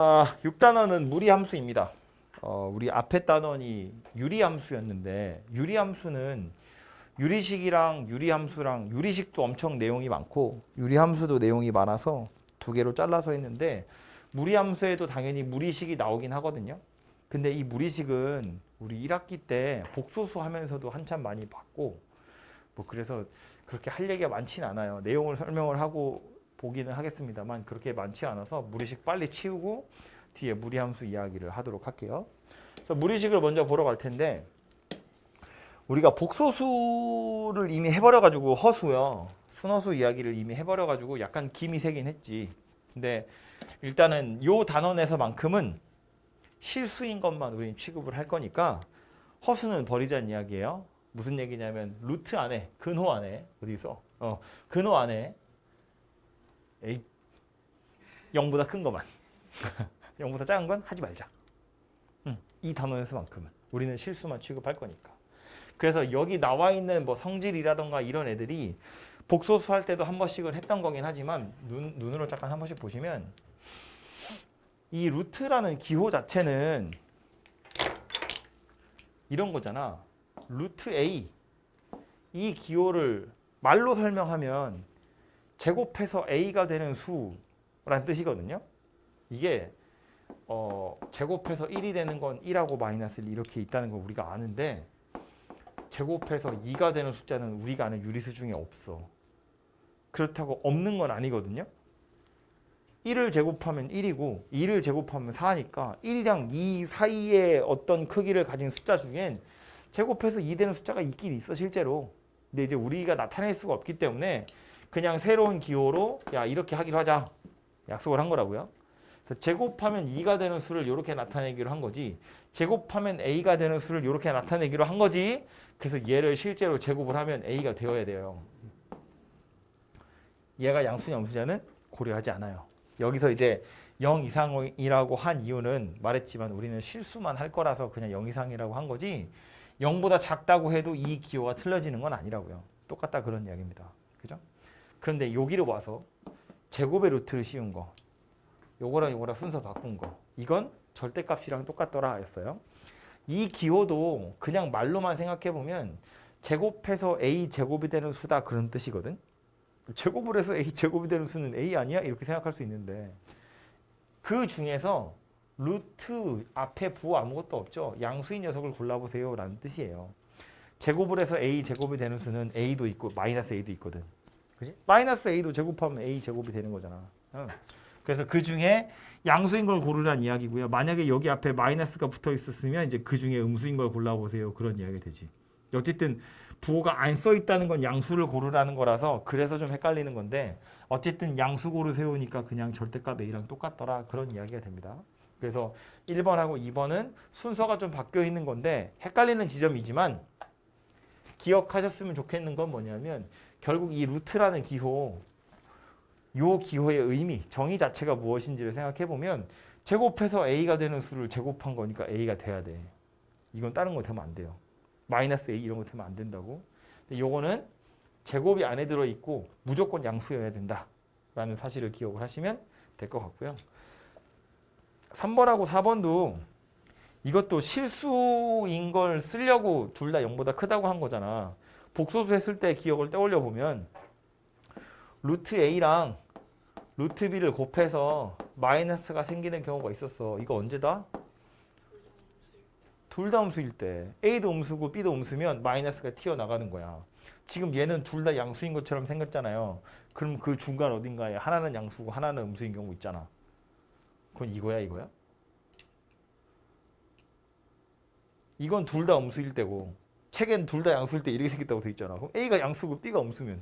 6단원은 무리함수입니다. 우리 앞에 단원이 유리함수였는데 유리함수는 유리식이랑 유리함수랑 유리식도 엄청 내용이 많고 유리함수도 내용이 많아서 두 개로 잘라서 했는데 무리함수에도 당연히 무리식이 나오긴 하거든요. 근데 이 무리식은 우리 1학기 때 복소수 하면서도 한참 많이 봤고 뭐 그래서 그렇게 할 얘기가 많지는 않아요. 내용을 설명을 하고 보기는 하겠습니다만 그렇게 많지 않아서 무리식 빨리 치우고 뒤에 무리함수 이야기를 하도록 할게요. 그래서 무리식을 먼저 보러 갈 텐데 우리가 복소수를 이미 해버려가지고 허수요. 순허수 이야기를 이미 해버려가지고 약간 김이 새긴 했지. 근데 일단은 요 단원에서만큼은 실수인 것만 우리는 취급을 할 거니까 허수는 버리자는 이야기예요. 무슨 얘기냐면 루트 안에 근호 안에 어디서 근호 안에 0보다 큰 것만 0보다 작은 건 하지 말자. 이 단원에서만큼은 우리는 실수만 취급할 거니까. 그래서 여기 나와 있는 뭐 성질이라던가 이런 애들이 복소수 할 때도 한 번씩은 했던 거긴 하지만 눈으로 잠깐 한 번씩 보시면 이 루트라는 기호 자체는 이런 거잖아. 루트 A 이 기호를 말로 설명하면 제곱해서 A가 되는 수란 뜻이거든요. 이게 제곱해서 1이 되는 건 1하고 마이너스 1 이렇게 있다는 걸 우리가 아는데 제곱해서 2가 되는 숫자는 우리가 아는 유리수 중에 없어. 그렇다고 없는 건 아니거든요. 1을 제곱하면 1이고 2를 제곱하면 4니까 1이랑 2 사이의 어떤 크기를 가진 숫자 중엔 제곱해서 2 되는 숫자가 있긴 있어 실제로. 근데 이제 우리가 나타낼 수가 없기 때문에 그냥 새로운 기호로 야 이렇게 하기로 하자 약속을 한 거라고요. 그래서 제곱하면 2가 되는 수를 이렇게 나타내기로 한 거지. 제곱하면 A가 되는 수를 이렇게 나타내기로 한 거지. 그래서 얘를 실제로 제곱을 하면 A가 되어야 돼요. 얘가 양수냐 음수냐는 고려하지 않아요. 여기서 이제 0 이상이라고 한 이유는 말했지만 우리는 실수만 할 거라서 그냥 0 이상이라고 한 거지 0보다 작다고 해도 이 기호가 틀려지는 건 아니라고요. 똑같다 그런 이야기입니다. 그죠? 그런데 여기로 와서 제곱의 루트를 씌운 거 요거랑 요거랑 순서 바꾼 거 이건 절대값이랑 똑같더라 했어요. 이 기호도 그냥 말로만 생각해 보면 제곱해서 A 제곱이 되는 수다 그런 뜻이거든. 제곱을 해서 A 제곱이 되는 수는 A 아니야? 이렇게 생각할 수 있는데 그 중에서 루트 앞에 부호 아무것도 없죠. 양수인 녀석을 골라보세요 라는 뜻이에요. 제곱을 해서 A 제곱이 되는 수는 A도 있고 마이너스 A도 있거든. 그치? 마이너스 A도 제곱하면 A 제곱이 되는 거잖아. 그래서 그 중에 양수인 걸 고르란 이야기고요. 만약에 여기 앞에 마이너스가 붙어 있었으면 이제 그 중에 음수인 걸 골라보세요. 그런 이야기가 되지. 어쨌든 부호가 안 써 있다는 건 양수를 고르라는 거라서 그래서 좀 헷갈리는 건데 어쨌든 양수 고르세요니까 그냥 절대값 A랑 똑같더라. 그런 이야기가 됩니다. 그래서 1번하고 2번은 순서가 좀 바뀌어 있는 건데 헷갈리는 지점이지만 기억하셨으면 좋겠는 건 뭐냐면 결국 이 루트라는 기호 요 기호의 의미, 정의 자체가 무엇인지를 생각해 보면 제곱해서 A가 되는 수를 제곱한 거니까 A가 돼야 돼. 이건 다른 거 되면 안 돼요. 마이너스 A 이런 거 되면 안 된다고. 근데 요거는 제곱이 안에 들어있고 무조건 양수여야 된다라는 사실을 기억을 하시면 될 것 같고요. 3번하고 4번도 이것도 실수인 걸 쓰려고 둘 다 0보다 크다고 한 거잖아. 복소수 했을 때 기억을 떠올려 보면 루트 A랑 루트 B를 곱해서 마이너스가 생기는 경우가 있었어. 이거 언제다? 둘 다 음수일 때. A도 음수고 B도 음수면 마이너스가 튀어나가는 거야. 지금 얘는 둘 다 양수인 것처럼 생겼잖아요. 그럼 그 중간 어딘가에 하나는 양수고 하나는 음수인 경우 있잖아. 그건 이거야 이거야? 이건 둘 다 음수일 때고 책엔 둘 다 양수일 때 이렇게 생겼다고 돼 있잖아. 그럼 A가 양수고 B가 음수면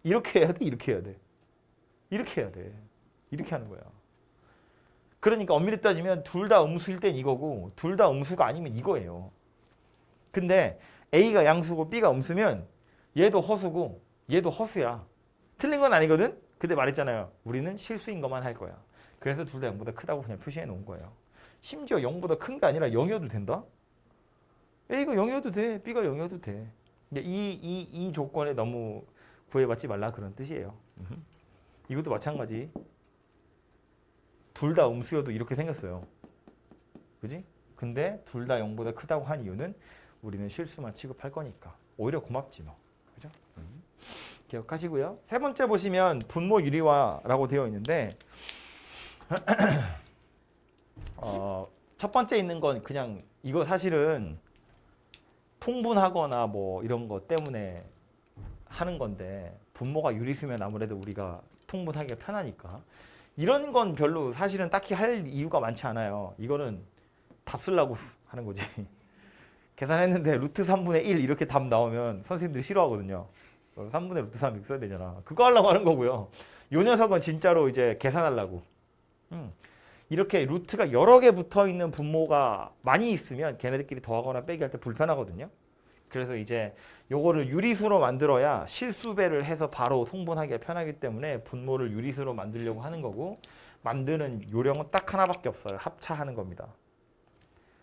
이렇게 해야 돼? 이렇게 해야 돼? 이렇게 해야 돼. 이렇게 하는 거야. 그러니까 엄밀히 따지면 둘 다 음수일 땐 이거고 둘 다 음수가 아니면 이거예요. 근데 A가 양수고 B가 음수면 얘도 허수고 얘도 허수야. 틀린 건 아니거든? 근데 말했잖아요. 우리는 실수인 것만 할 거야. 그래서 둘 다 0보다 크다고 그냥 표시해 놓은 거예요. 심지어 0보다 큰 게 아니라 0이어도 된다? A가 0이어도 돼. B가 0이어도 돼. 이 조건에 너무 구애받지 말라 그런 뜻이에요. 이것도 마찬가지. 둘 다 음수여도 이렇게 생겼어요. 그지? 근데 둘 다 0보다 크다고 한 이유는 우리는 실수만 취급할 거니까. 오히려 고맙지 뭐. 그죠? 기억하시고요. 세 번째 보시면 분모 유리화라고 되어 있는데 첫 번째 있는 건 그냥 이거 사실은 통분하거나 뭐 이런 것 때문에 하는 건데 분모가 유리수면 아무래도 우리가 통분하기가 편하니까 이런 건 별로 사실은 딱히 할 이유가 많지 않아요. 이거는 답 쓰려고 하는 거지. 계산했는데 루트 3분의 1 이렇게 답 나오면 선생님들이 싫어하거든요. 3분의 루트 3 이렇게 써야 되잖아. 그거 하려고 하는 거고요. 요 녀석은 진짜로 이제 계산하려고. 이렇게 루트가 여러 개 붙어 있는 분모가 많이 있으면 걔네들끼리 더하거나 빼기 할 때 불편하거든요. 그래서 이제 요거를 유리수로 만들어야 실수배를 해서 바로 통분하기가 편하기 때문에 분모를 유리수로 만들려고 하는 거고 만드는 요령은 딱 하나밖에 없어요. 합차하는 겁니다.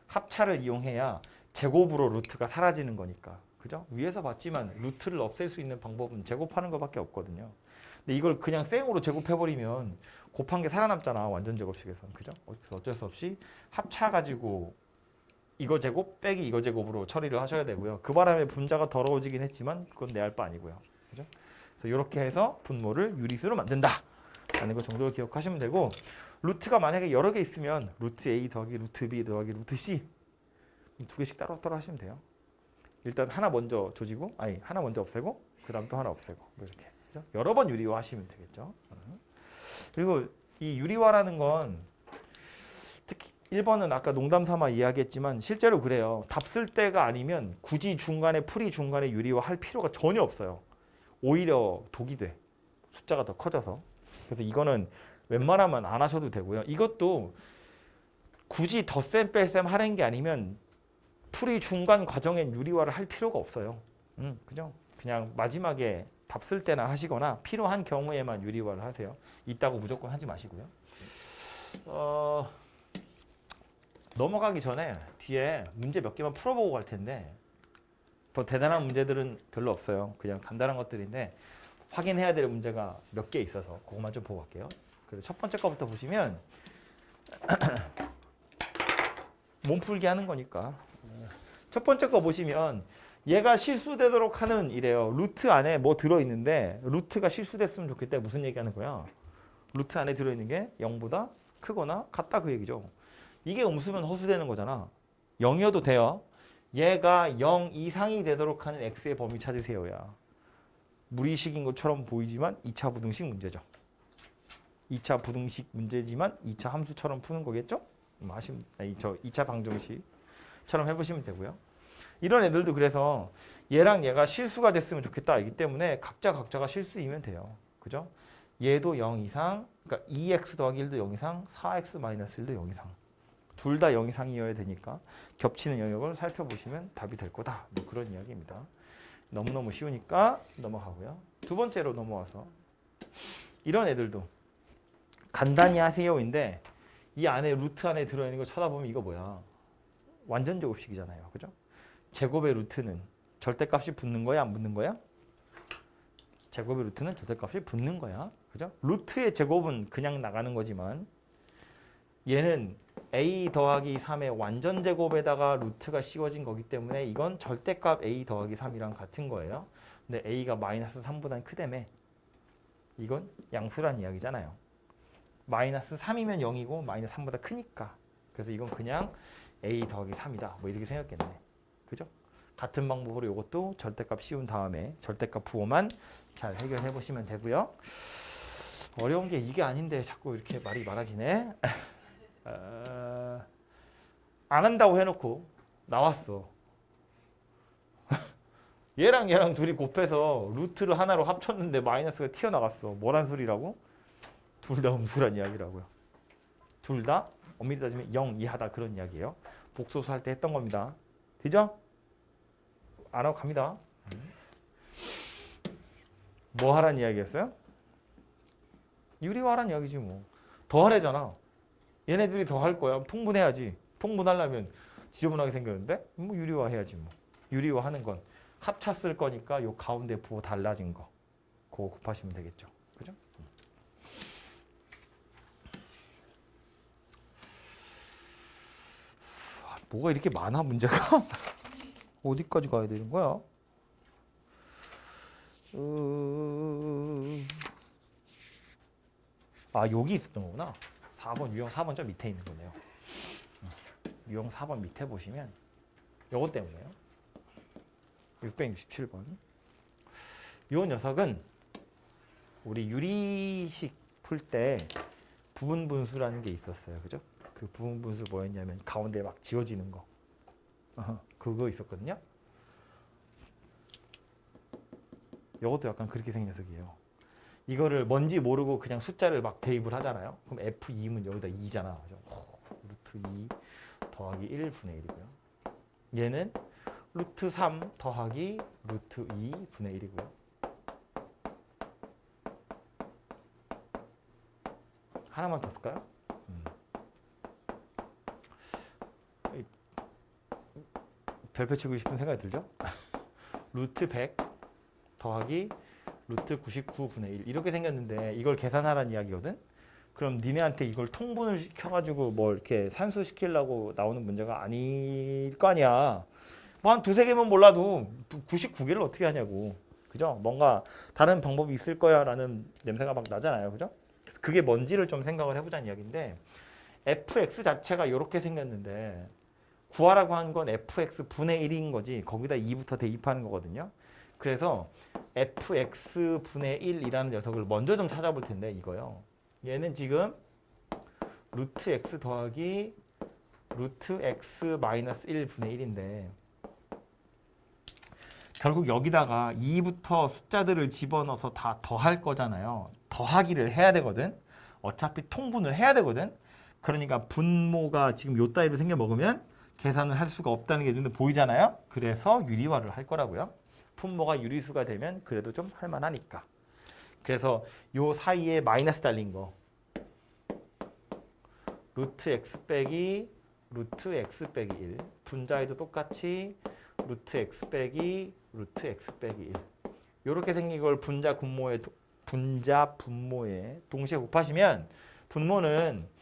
합차를 이용해야 제곱으로 루트가 사라지는 거니까. 그죠? 위에서 봤지만 루트를 없앨 수 있는 방법은 제곱하는 것밖에 없거든요. 근데 이걸 그냥 생으로 제곱해버리면 곱한 게 살아남잖아. 완전 제곱식에서는. 그죠? 그래서 어쩔 수 없이 합차 가지고 이거 제곱 빼기 이거 제곱으로 처리를 하셔야 되고요. 그 바람에 분자가 더러워지긴 했지만 그건 내 할 바 아니고요. 그죠? 그래서 이렇게 해서 분모를 유리수로 만든다. 라는 거 정도를 기억하시면 되고 루트가 만약에 여러 개 있으면 루트 A 더하기 루트 B 더하기 루트 C 두 개씩 따로따로 하시면 돼요. 일단 하나 먼저 조지고 하나 먼저 없애고 그 다음 또 하나 없애고 뭐 이렇게. 그죠? 여러 번 유리화 하시면 되겠죠. 그리고 이 유리화라는 건 특히 1번은 아까 농담 삼아 이야기했지만 실제로 그래요. 답 쓸 때가 아니면 굳이 중간에 풀이 중간에 유리화 할 필요가 전혀 없어요. 오히려 독이 돼. 숫자가 더 커져서. 그래서 이거는 웬만하면 안 하셔도 되고요. 이것도 굳이 덧셈 뺄셈 하는 게 아니면 풀이 중간 과정엔 유리화를 할 필요가 없어요. 그죠? 그냥 마지막에 답 쓸 때나 하시거나 필요한 경우에만 유리화를 하세요. 있다고 무조건 하지 마시고요. 넘어가기 전에 뒤에 문제 몇 개만 풀어보고 갈 텐데 더 대단한 문제들은 별로 없어요. 그냥 간단한 것들인데 확인해야 될 문제가 몇 개 있어서 그것만 좀 보고 갈게요. 그래서 첫 번째 거부터 보시면 몸풀기 하는 거니까 첫 번째 거 보시면 얘가 실수되도록 하는 이래요. 루트 안에 뭐 들어있는데 루트가 실수됐으면 좋겠다. 무슨 얘기하는 거야? 루트 안에 들어있는 게 0보다 크거나 같다 그 얘기죠. 이게 음수면 허수되는 거잖아. 0이어도 돼요. 얘가 0 이상이 되도록 하는 x의 범위 찾으세요야. 무리식인 것처럼 보이지만 2차 부등식 문제죠. 2차 부등식 문제지만 2차 함수처럼 푸는 거겠죠? 2차 방정식처럼 해보시면 되고요. 이런 애들도 그래서 얘랑 얘가 실수가 됐으면 좋겠다 이기 때문에 각자가 실수이면 돼요. 그죠? 얘도 0 이상, 그러니까 2x 더하기 1도 0 이상, 4x 마이너스 1도 0 이상. 둘 다 0 이상이어야 되니까 겹치는 영역을 살펴보시면 답이 될 거다. 뭐 그런 이야기입니다. 너무너무 쉬우니까 넘어가고요. 두 번째로 넘어와서 이런 애들도 간단히 하세요인데 이 안에 루트 안에 들어있는 거 쳐다보면 이거 뭐야? 완전 제곱식이잖아요. 그죠? 제곱의 루트는 절대값이 붙는 거야? 안 붙는 거야? 제곱의 루트는 절대값이 붙는 거야. 그죠? 루트의 제곱은 그냥 나가는 거지만 얘는 a 더하기 3의 완전 제곱에다가 루트가 씌워진 거기 때문에 이건 절대값 a 더하기 3이랑 같은 거예요. 근데 a가 마이너스 3보다는 크다며. 이건 양수란 이야기잖아요. 마이너스 3이면 0이고 마이너스 3보다 크니까. 그래서 이건 그냥 a 더하기 3이다. 뭐 이렇게 생각했네. 그죠? 같은 방법으로 이것도 절대값 씌운 다음에 절대값 부호만 잘 해결해 보시면 되고요. 어려운 게 이게 아닌데 자꾸 이렇게 말이 많아지네. 안 한다고 해놓고 나왔어. 얘랑 둘이 곱해서 루트를 하나로 합쳤는데 마이너스가 튀어나갔어. 뭐란 소리라고? 둘 다 음수란 이야기라고요. 둘 다 엄밀히 따지면 0 이하다 그런 이야기예요. 복소수 할 때 했던 겁니다. 되죠? 안 하고 갑니다. 뭐 하란 이야기였어요? 유리화란 이야기지 뭐. 더 하래잖아. 얘네들이 더 할 거야. 통분해야지. 통분하려면 지저분하게 생겼는데 뭐 유리화 해야지 뭐. 유리화 하는 건 합차 쓸 거니까 요 가운데 부호 달라진 거 그거 곱하시면 되겠죠. 그죠? 뭐가 이렇게 많아 문제가? 어디까지 가야 되는 거야? 아 여기 있었던 거구나. 4번 유형 4번 저 밑에 있는 거네요. 유형 4번 밑에 보시면 요거 때문에요. 667번. 요 녀석은 우리 유리식 풀 때 부분 분수라는 게 있었어요. 그죠? 그 부분 분수 뭐였냐면 가운데 막 지워지는 거. 그거 있었거든요. 요것도 약간 그렇게 생긴 녀석이에요. 이거를 뭔지 모르고 그냥 숫자를 막 대입을 하잖아요. 그럼 F2면 여기다 2잖아. 그죠? 루트 2 더하기 1분의 1이고요. 얘는 루트 3 더하기 루트 2분의 1이고요. 하나만 더 쓸까요? 별표 치고 싶은 생각이 들죠? 루트 100 더하기 루트 99분의 1 이렇게 생겼는데 이걸 계산하라는 이야기거든? 그럼 니네한테 이걸 통분을 시켜가지고 뭐 이렇게 산수시키려고 나오는 문제가 아닐 거 아니야. 뭐 한 두세 개만 몰라도 99개를 어떻게 하냐고. 그죠? 뭔가 다른 방법이 있을 거야 라는 냄새가 막 나잖아요. 그죠? 그래서 그게 뭔지를 좀 생각을 해보자는 이야기인데 fx 자체가 이렇게 생겼는데 구하라고 한 건 fx 분의 1인 거지 거기다 2부터 대입하는 거거든요. 그래서 fx 분의 1이라는 녀석을 먼저 좀 찾아볼 텐데 이거요. 얘는 지금 루트 x 더하기 루트 x 마이너스 1분의 1인데 결국 여기다가 2부터 숫자들을 집어넣어서 다 더할 거잖아요. 더하기를 해야 되거든. 어차피 통분을 해야 되거든. 그러니까 분모가 지금 요 따위로 생겨 먹으면 계산을 할 수가 없다는 게 눈에 보이잖아요. 그래서 유리화를 할 거라고요. 분모가 유리수가 되면 그래도 좀 할만하니까. 그래서 요 사이에 마이너스 달린 거 루트 x 빼기 루트 x 빼기 1 분자에도 똑같이 루트 x 빼기 루트 x 빼기 1 요렇게 생긴 걸 분자 분모에 동시에 곱하시면 분모는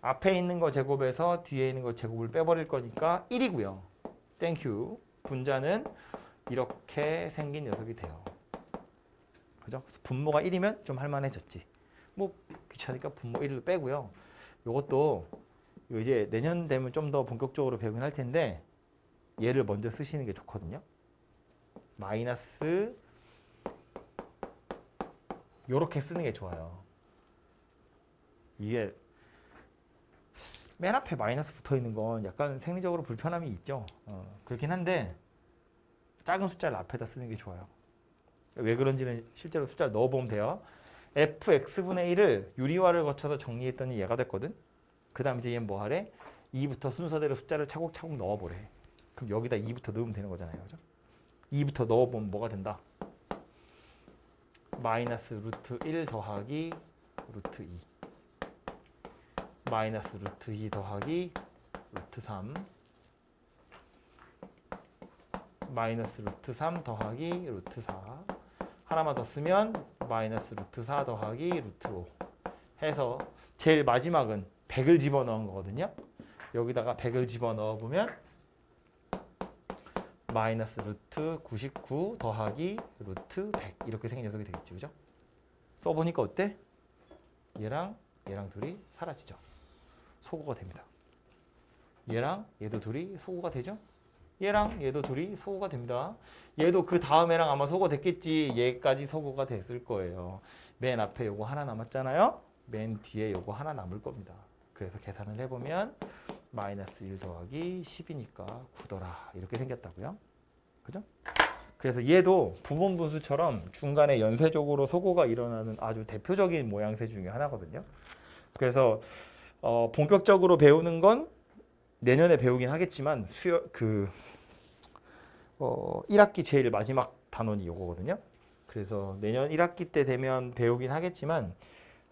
앞에 있는 거 제곱에서 뒤에 있는 거 제곱을 빼버릴 거니까 1이고요. 땡큐. 분자는 이렇게 생긴 녀석이 돼요. 그죠? 분모가 1이면 좀 할만해졌지. 뭐 귀찮으니까 분모 1을 빼고요. 요것도 이제 내년 되면 좀 더 본격적으로 배우긴 할 텐데 얘를 먼저 쓰시는 게 좋거든요. 마이너스 요렇게 쓰는 게 좋아요. 이게 맨 앞에 마이너스 붙어 있는 건 약간 생리적으로 불편함이 있죠. 그렇긴 한데 작은 숫자를 앞에다 쓰는 게 좋아요. 왜 그런지는 실제로 숫자를 넣어보면 돼요. fx분의 1을 유리화를 거쳐서 정리했더니 얘가 됐거든. 그 다음 이제 얘는 뭐 하래? 2부터 순서대로 숫자를 차곡차곡 넣어보래. 그럼 여기다 2부터 넣으면 되는 거잖아요. 그죠? 2부터 넣어보면 뭐가 된다? 마이너스 루트 1 더하기 루트 2 마이너스 루트 2 더하기 루트 3 마이너스 루트 3 더하기 루트 4 하나만 더 쓰면 마이너스 루트 4 더하기 루트 5 해서 제일 마지막은 100을 집어넣은 거거든요. 여기다가 100을 집어넣어 보면 마이너스 루트 99 더하기 루트 100 이렇게 생긴 녀석이 되겠죠. 그죠? 써보니까 어때? 얘랑 둘이 사라지죠. 소거가 됩니다. 얘랑 얘도 둘이 소거가 되죠. 얘랑 얘도 둘이 소거가 됩니다. 얘도 그 다음에랑 아마 소거 됐겠지. 얘까지 소거가 됐을 거예요. 맨 앞에 요거 하나 남았잖아요. 맨 뒤에 요거 하나 남을 겁니다. 그래서 계산을 해보면 마이너스 1 더하기 10이니까 9더라 이렇게 생겼다고요. 그죠? 그래서 얘도 부분 분수처럼 중간에 연쇄적으로 소거가 일어나는 아주 대표적인 모양새 중에 하나거든요. 그래서 본격적으로 배우는 건 내년에 배우긴 하겠지만 1학기 제일 마지막 단원이 요거거든요. 그래서 내년 1학기 때 되면 배우긴 하겠지만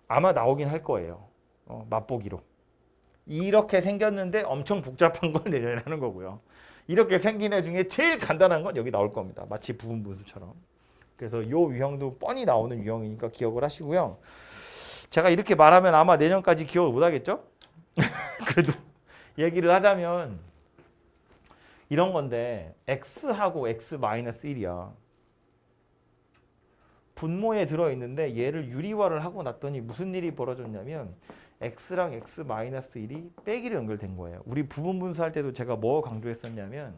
아마 나오긴 할 거예요. 맛보기로. 이렇게 생겼는데 엄청 복잡한 건 내년에 하는 거고요. 이렇게 생긴 애 중에 제일 간단한 건 여기 나올 겁니다. 마치 부분 분수처럼. 그래서 요 유형도 뻔히 나오는 유형이니까 기억을 하시고요. 제가 이렇게 말하면 아마 내년까지 기억을 못 하겠죠? 그래도 얘기를 하자면 이런 건데 x하고 x-1이야. 분모에 들어있는데 얘를 유리화를 하고 났더니 무슨 일이 벌어졌냐면 x랑 x-1이 빼기로 연결된 거예요. 우리 부분 분수할 때도 제가 뭐 강조했었냐면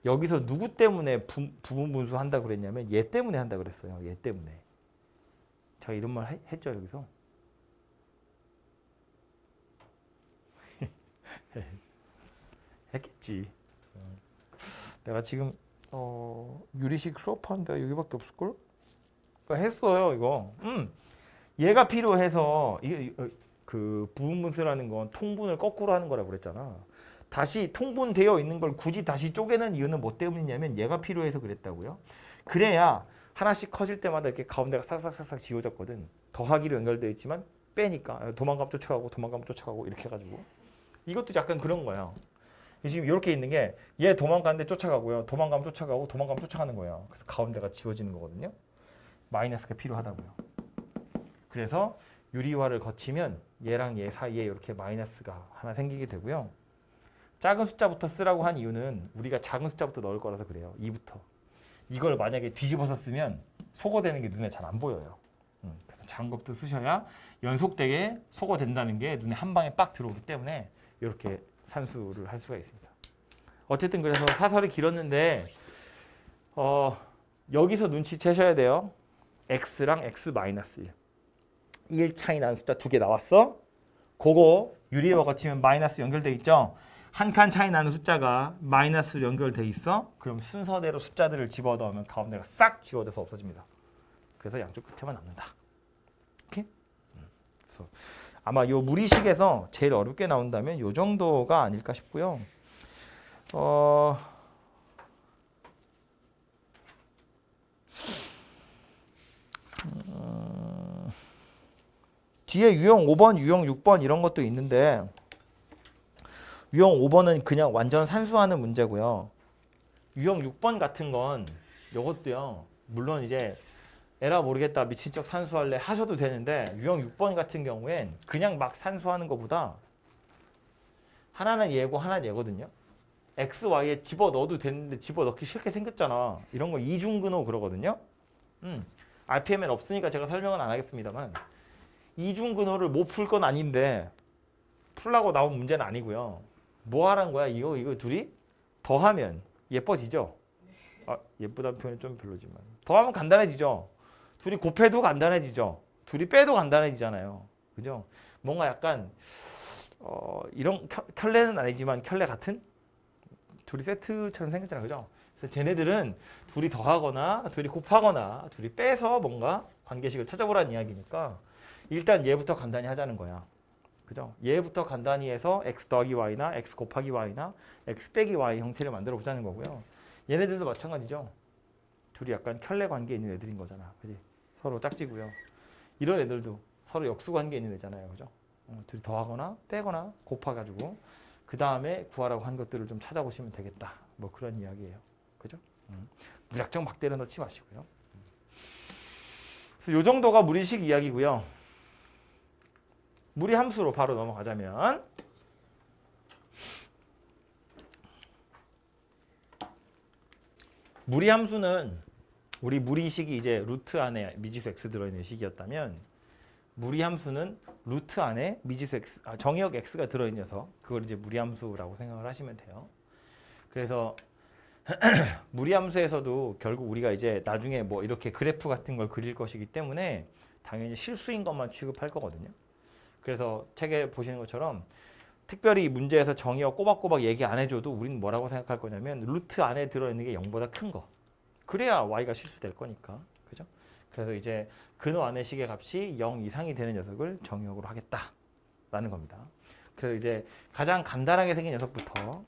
여기서 누구 때문에 부분 분수 한다 그랬냐면 얘 때문에 한다 그랬어요. 얘 때문에. 제가 이런 말 했죠 여기서. 했겠지. 내가 지금 유리식 수업하는데 여기밖에 없을걸? 했어요 이거. 얘가 필요해서 그 부분분수라는 건 통분을 거꾸로 하는 거라고 그랬잖아. 다시 통분되어 있는 걸 굳이 다시 쪼개는 이유는 뭐 때문이냐면 얘가 필요해서 그랬다고요. 그래야 하나씩 커질 때마다 이렇게 가운데가 싹싹싹싹 지워졌거든. 더하기로 연결되어 있지만 빼니까 도망가면 쫓아가고 도망가면 쫓아가고 이렇게 해가지고 이것도 약간 그런 거예요. 지금 이렇게 있는 게 얘 도망가는데 쫓아가고요. 도망가면 쫓아가고 도망가면 쫓아가는 거예요. 그래서 가운데가 지워지는 거거든요. 마이너스가 필요하다고요. 그래서 유리화를 거치면 얘랑 얘 사이에 이렇게 마이너스가 하나 생기게 되고요. 작은 숫자부터 쓰라고 한 이유는 우리가 작은 숫자부터 넣을 거라서 그래요. 2부터. 이걸 만약에 뒤집어서 쓰면 소거되는 게 눈에 잘 안 보여요. 그래서 작은 것부터 쓰셔야 연속되게 소거된다는 게 눈에 한 방에 빡 들어오기 때문에 이렇게 산수를 할 수가 있습니다. 어쨌든 그래서 사설이 길었는데 여기서 눈치채셔야 돼요. x랑 x-1. 1 차이 나는 숫자 두 개 나왔어. 그거 유리와 거치면 마이너스 연결돼 있죠. 한 칸 차이 나는 숫자가 마이너스로 연결돼 있어. 그럼 순서대로 숫자들을 집어넣으면 가운데가 싹 지워져서 없어집니다. 그래서 양쪽 끝에만 남는다. 오케이? 그래서 아마 요 무리식에서 제일 어렵게 나온다면 요 정도가 아닐까 싶고요. 뒤에 유형 5번, 유형 6번 이런 것도 있는데 유형 5번은 그냥 완전 산수하는 문제고요. 유형 6번 같은 건 이것도요. 물론 이제 에라 모르겠다 미친 척 산수할래 하셔도 되는데 유형 6번 같은 경우엔 그냥 막 산수하는 것보다 하나는 얘고 하나는 얘거든요. x, y에 집어넣어도 되는데 집어넣기 싫게 생겼잖아. 이런 거 이중근호 그러거든요. RPM엔 없으니까 제가 설명은 안 하겠습니다만 이중근호를 못 풀 건 아닌데 풀라고 나온 문제는 아니고요. 뭐 하라는 거야? 이거 둘이 더하면 예뻐지죠? 예쁘다는 표현은 좀 별로지만 더하면 간단해지죠? 둘이 곱해도 간단해지죠? 둘이 빼도 간단해지잖아요. 그죠? 뭔가 약간 이런 켤레는 아니지만 켤레 같은 둘이 세트처럼 생겼잖아요. 그죠? 그래서 쟤네들은 둘이 더하거나 둘이 곱하거나 둘이 빼서 뭔가 관계식을 찾아보라는 이야기니까 일단 얘부터 간단히 하자는 거야. 그죠? 얘부터 간단히 해서 x 더하기 y나 x 곱하기 y나 x 빼기 y 형태를 만들어 보자는 거고요. 얘네들도 마찬가지죠. 둘이 약간 켤레 관계에 있는 애들인 거잖아. 그지? 서로 짝지고요. 이런 애들도 서로 역수 관계에 있는 애잖아요. 그죠? 둘이 더하거나 빼거나 곱해가지고 그 다음에 구하라고 한 것들을 좀 찾아보시면 되겠다. 뭐 그런 이야기예요. 그죠? 무작정 막 때려 넣지 마시고요. 그래서 요 정도가 무리식 이야기고요. 무리 함수로 바로 넘어가자면 무리 함수는 우리 무리식이 이제 루트 안에 미지수 x 들어있는 식이었다면 무리 함수는 루트 안에 미지수 x, 정의역 x가 들어있는 녀석 그걸 이제 무리 함수라고 생각을 하시면 돼요. 그래서 무리 함수에서도 결국 우리가 이제 나중에 뭐 이렇게 그래프 같은 걸 그릴 것이기 때문에 당연히 실수인 것만 취급할 거거든요. 그래서 책에 보시는 것처럼 특별히 문제에서 정의역 꼬박꼬박 얘기 안 해줘도 우리는 뭐라고 생각할 거냐면 루트 안에 들어있는 게 0보다 큰 거. 그래야 y가 실수될 거니까. 그죠? 그래서 이제 근호 안의 식의 값이 0 이상이 되는 녀석을 정의역으로 하겠다라는 겁니다. 그래서 이제 가장 간단하게 생긴 녀석부터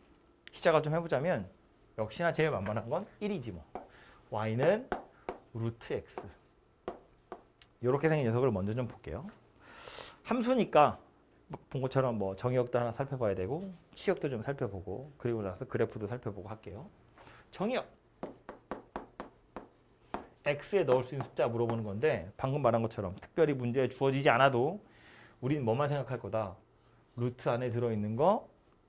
시작을 좀 해보자면 역시나 제일 만만한 건 1이지 뭐. y는 루트 x. 이렇게 생긴 녀석을 먼저 좀 볼게요. 함수니까 본 것처럼 뭐 정의역도 하나 살펴봐야 되고 시역도 좀 살펴보고 그리고 나서 그래프도 살펴보고 할게요. 정의역 x에 넣을 수 있는 숫자 물어보는 건데 방금 말한 것처럼 특별히 문제에 주어지지 않아도 우리는 뭐만 생각할 거다. 루트 안에 들어있는 거,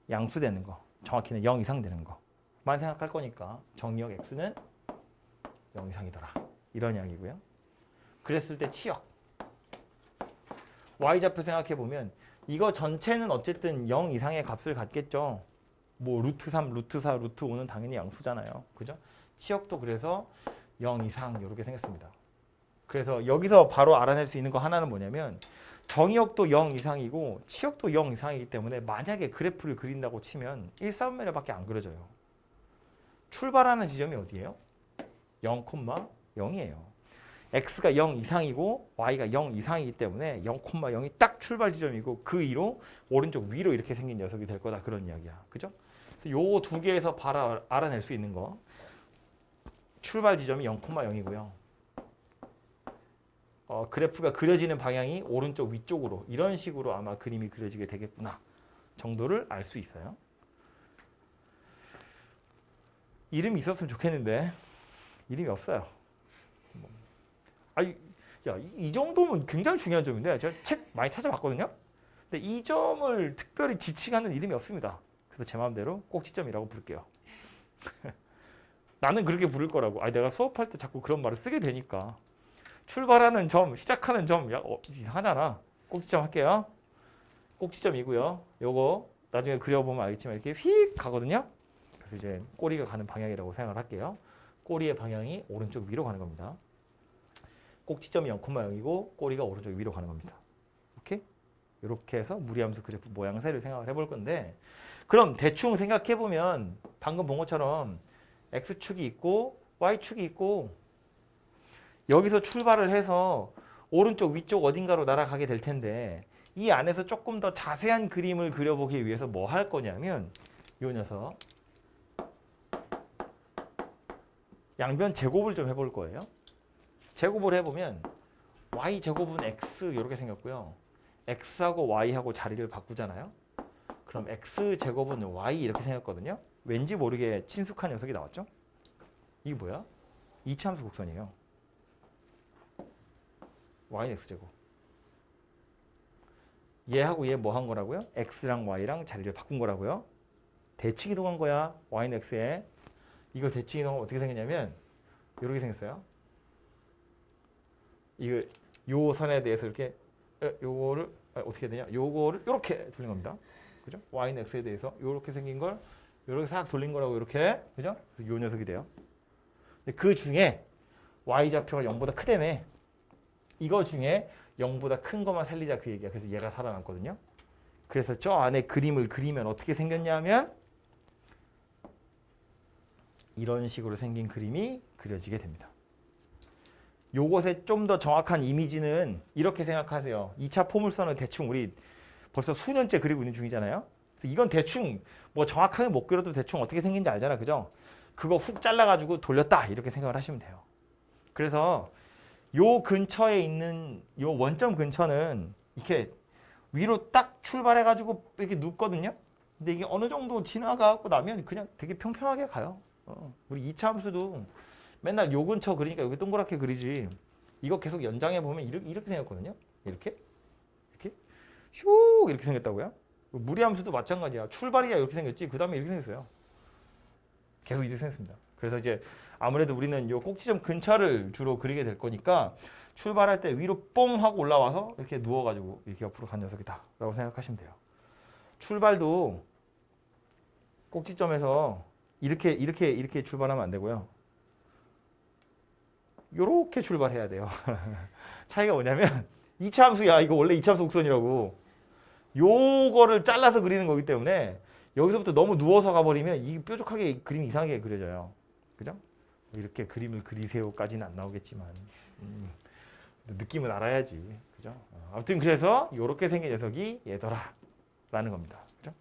양수되는 거, 정확히는 0 이상 되는 거만 생각할 거니까 정의역 x는 0 이상이더라. 이런 이야기고요. 그랬을 때 치역. y좌표 생각해보면 이거 전체는 어쨌든 0 이상의 값을 갖겠죠. 뭐 루트 3, 루트 4, 루트 5는 당연히 양수잖아요. 그죠? 치역도 그래서 0 이상 이렇게 생겼습니다. 그래서 여기서 바로 알아낼 수 있는 거 하나는 뭐냐면 정의역도 0 이상이고 치역도 0 이상이기 때문에 만약에 그래프를 그린다고 치면 1, 4분면에밖에 안 그려져요. 출발하는 지점이 어디예요? 0,0이에요. x가 0 이상이고 y가 0 이상이기 때문에 0,0이 딱 출발 지점이고 그 위로 오른쪽 위로 이렇게 생긴 녀석이 될 거다 그런 이야기야. 그죠? 요 두 개에서 바로 알아낼 수 있는 거. 출발 지점이 0,0이고요. 그래프가 그려지는 방향이 오른쪽 위쪽으로 이런 식으로 아마 그림이 그려지게 되겠구나 정도를 알 수 있어요. 이름이 있었으면 좋겠는데 이름이 없어요. 아니, 야, 이 정도면 굉장히 중요한 점인데 제가 책 많이 찾아봤거든요. 근데 이 점을 특별히 지칭하는 이름이 없습니다. 그래서 제 마음대로 꼭지점이라고 부를게요. 나는 그렇게 부를 거라고. 아니, 내가 수업할 때 자꾸 그런 말을 쓰게 되니까. 출발하는 점, 시작하는 점, 야, 이상하잖아. 꼭지점 할게요. 꼭지점이고요. 요거 나중에 그려보면 알겠지만 이렇게 휙 가거든요. 그래서 이제 꼬리가 가는 방향이라고 생각을 할게요. 꼬리의 방향이 오른쪽 위로 가는 겁니다. 꼭지점이 0,0이고 꼬리가 오른쪽 위로 가는 겁니다. 오케이? 이렇게 해서 무리함수 그래프 모양새를 생각을 해볼 건데 그럼 대충 생각해보면 방금 본 것처럼 x축이 있고 y축이 있고 여기서 출발을 해서 오른쪽 위쪽 어딘가로 날아가게 될 텐데 이 안에서 조금 더 자세한 그림을 그려보기 위해서 뭐 할 거냐면 이 녀석 양변 제곱을 좀 해볼 거예요. 제곱을 해보면 y제곱은 x 이렇게 생겼고요. x하고 y하고 자리를 바꾸잖아요. 그럼 x제곱은 y 이렇게 생겼거든요. 왠지 모르게 친숙한 녀석이 나왔죠? 이게 뭐야? 이차함수 곡선이에요. y는 x제곱. 얘하고 얘 뭐 한 거라고요? x랑 y랑 자리를 바꾼 거라고요. 대칭 이동한 거야. y는 x에. 이거 대칭 이동하면 어떻게 생겼냐면 이렇게 생겼어요. 이거 요 선에 대해서 이렇게 요거를 어떻게 되냐? 요거를 이렇게 돌린 겁니다. 그죠? y는 x에 대해서 이렇게 생긴 걸 이렇게 싹 돌린 거라고 이렇게. 그죠? 그래서 요 녀석이 돼요. 근데 그 중에 y 좌표가 0보다 크다며. 이거 중에 0보다 큰 것만 살리자 그 얘기야. 그래서 얘가 살아남거든요. 그래서 저 안에 그림을 그리면 어떻게 생겼냐면 이런 식으로 생긴 그림이 그려지게 됩니다. 요것의 좀 더 정확한 이미지는 이렇게 생각하세요. 2차 포물선을 대충 우리 벌써 수년째 그리고 있는 중이잖아요. 그래서 이건 대충 뭐 정확하게 못 그려도 대충 어떻게 생긴지 알잖아. 그죠? 그거 훅 잘라가지고 돌렸다 이렇게 생각을 하시면 돼요. 그래서 요 근처에 있는 요 원점 근처는 이렇게 위로 딱 출발해가지고 이렇게 눕거든요. 근데 이게 어느 정도 지나가고 나면 그냥 되게 평평하게 가요. 우리 2차 함수도 맨날 요 근처 그리니까 여기 동그랗게 그리지. 이거 계속 연장해 보면 이렇게 생겼거든요. 이렇게 슉 이렇게 생겼다고요. 무리함수도 마찬가지야. 출발이야 이렇게 생겼지. 그 다음에 이렇게 생겼어요. 계속 이렇게 생겼습니다. 그래서 이제 아무래도 우리는 요 꼭지점 근처를 주로 그리게 될 거니까 출발할 때 위로 뽕 하고 올라와서 이렇게 누워가지고 이렇게 옆으로 간 녀석이다라고 생각하시면 돼요. 출발도 꼭지점에서 이렇게 출발하면 안 되고요. 요렇게 출발해야 돼요. 차이가 뭐냐면 2차 함수야. 이거 원래 2차 함수 곡선이라고. 요거를 잘라서 그리는 거기 때문에 여기서부터 너무 누워서 가버리면 이 뾰족하게 그림이 이상하게 그려져요. 그죠? 이렇게 그림을 그리세요까지는 안 나오겠지만 느낌은 알아야지. 그죠? 아무튼 그래서 요렇게 생긴 녀석이 얘더라 라는 겁니다. 그죠?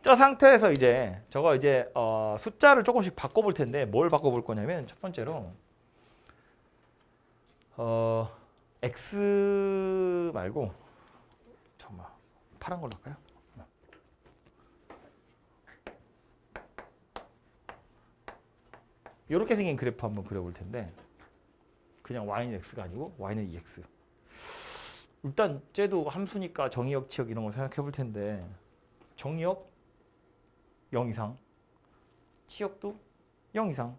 저 상태에서 이제 저거 이제 숫자를 조금씩 바꿔볼 텐데 뭘 바꿔볼 거냐면 첫 번째로 x 말고 잠깐만 파란 걸로 할까요? 이렇게 생긴 그래프 한번 그려볼 텐데 그냥 y는 x가 아니고 y는 2x. 일단 쟤도 함수니까 정의역, 치역 이런 거 생각해 볼 텐데 정의역 0 이상, 치역도 0 이상.